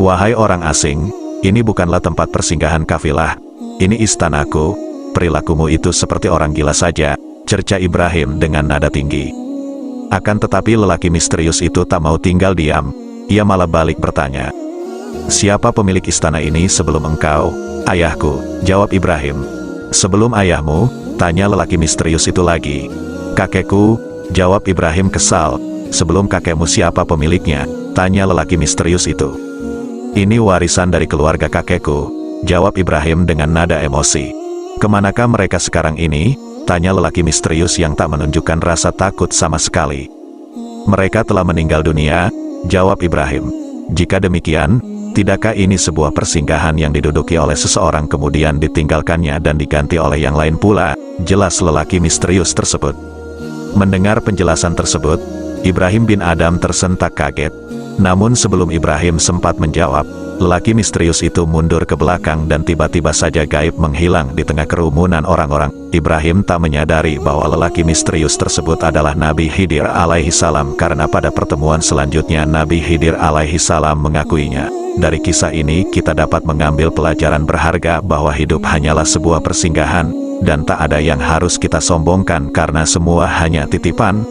"Wahai orang asing, ini bukanlah tempat persinggahan kafilah. Ini istanaku, perilakumu itu seperti orang gila saja," cerca Ibrahim dengan nada tinggi. Akan tetapi lelaki misterius itu tak mau tinggal diam. Ia malah balik bertanya, "Siapa pemilik istana ini sebelum engkau?" "Ayahku," jawab Ibrahim. "Sebelum ayahmu?" tanya lelaki misterius itu lagi. "Kakekku," jawab Ibrahim kesal. "Sebelum kakekmu siapa pemiliknya?" tanya lelaki misterius itu. "Ini warisan dari keluarga kakekku," jawab Ibrahim dengan nada emosi. "Kemanakah mereka sekarang ini?" tanya lelaki misterius yang tak menunjukkan rasa takut sama sekali. "Mereka telah meninggal dunia," jawab Ibrahim. "Jika demikian, tidakkah ini sebuah persinggahan yang diduduki oleh seseorang kemudian ditinggalkannya dan diganti oleh yang lain pula?" jelas lelaki misterius tersebut. Mendengar penjelasan tersebut, Ibrahim bin Adham tersentak kaget. Namun sebelum Ibrahim sempat menjawab, lelaki misterius itu mundur ke belakang dan tiba-tiba saja gaib menghilang di tengah kerumunan orang-orang. Ibrahim tak menyadari bahwa lelaki misterius tersebut adalah Nabi Khidir alaihi salam karena pada pertemuan selanjutnya Nabi Khidir alaihi salam mengakuinya. Dari kisah ini kita dapat mengambil pelajaran berharga bahwa hidup hanyalah sebuah persinggahan, dan tak ada yang harus kita sombongkan karena semua hanya titipan.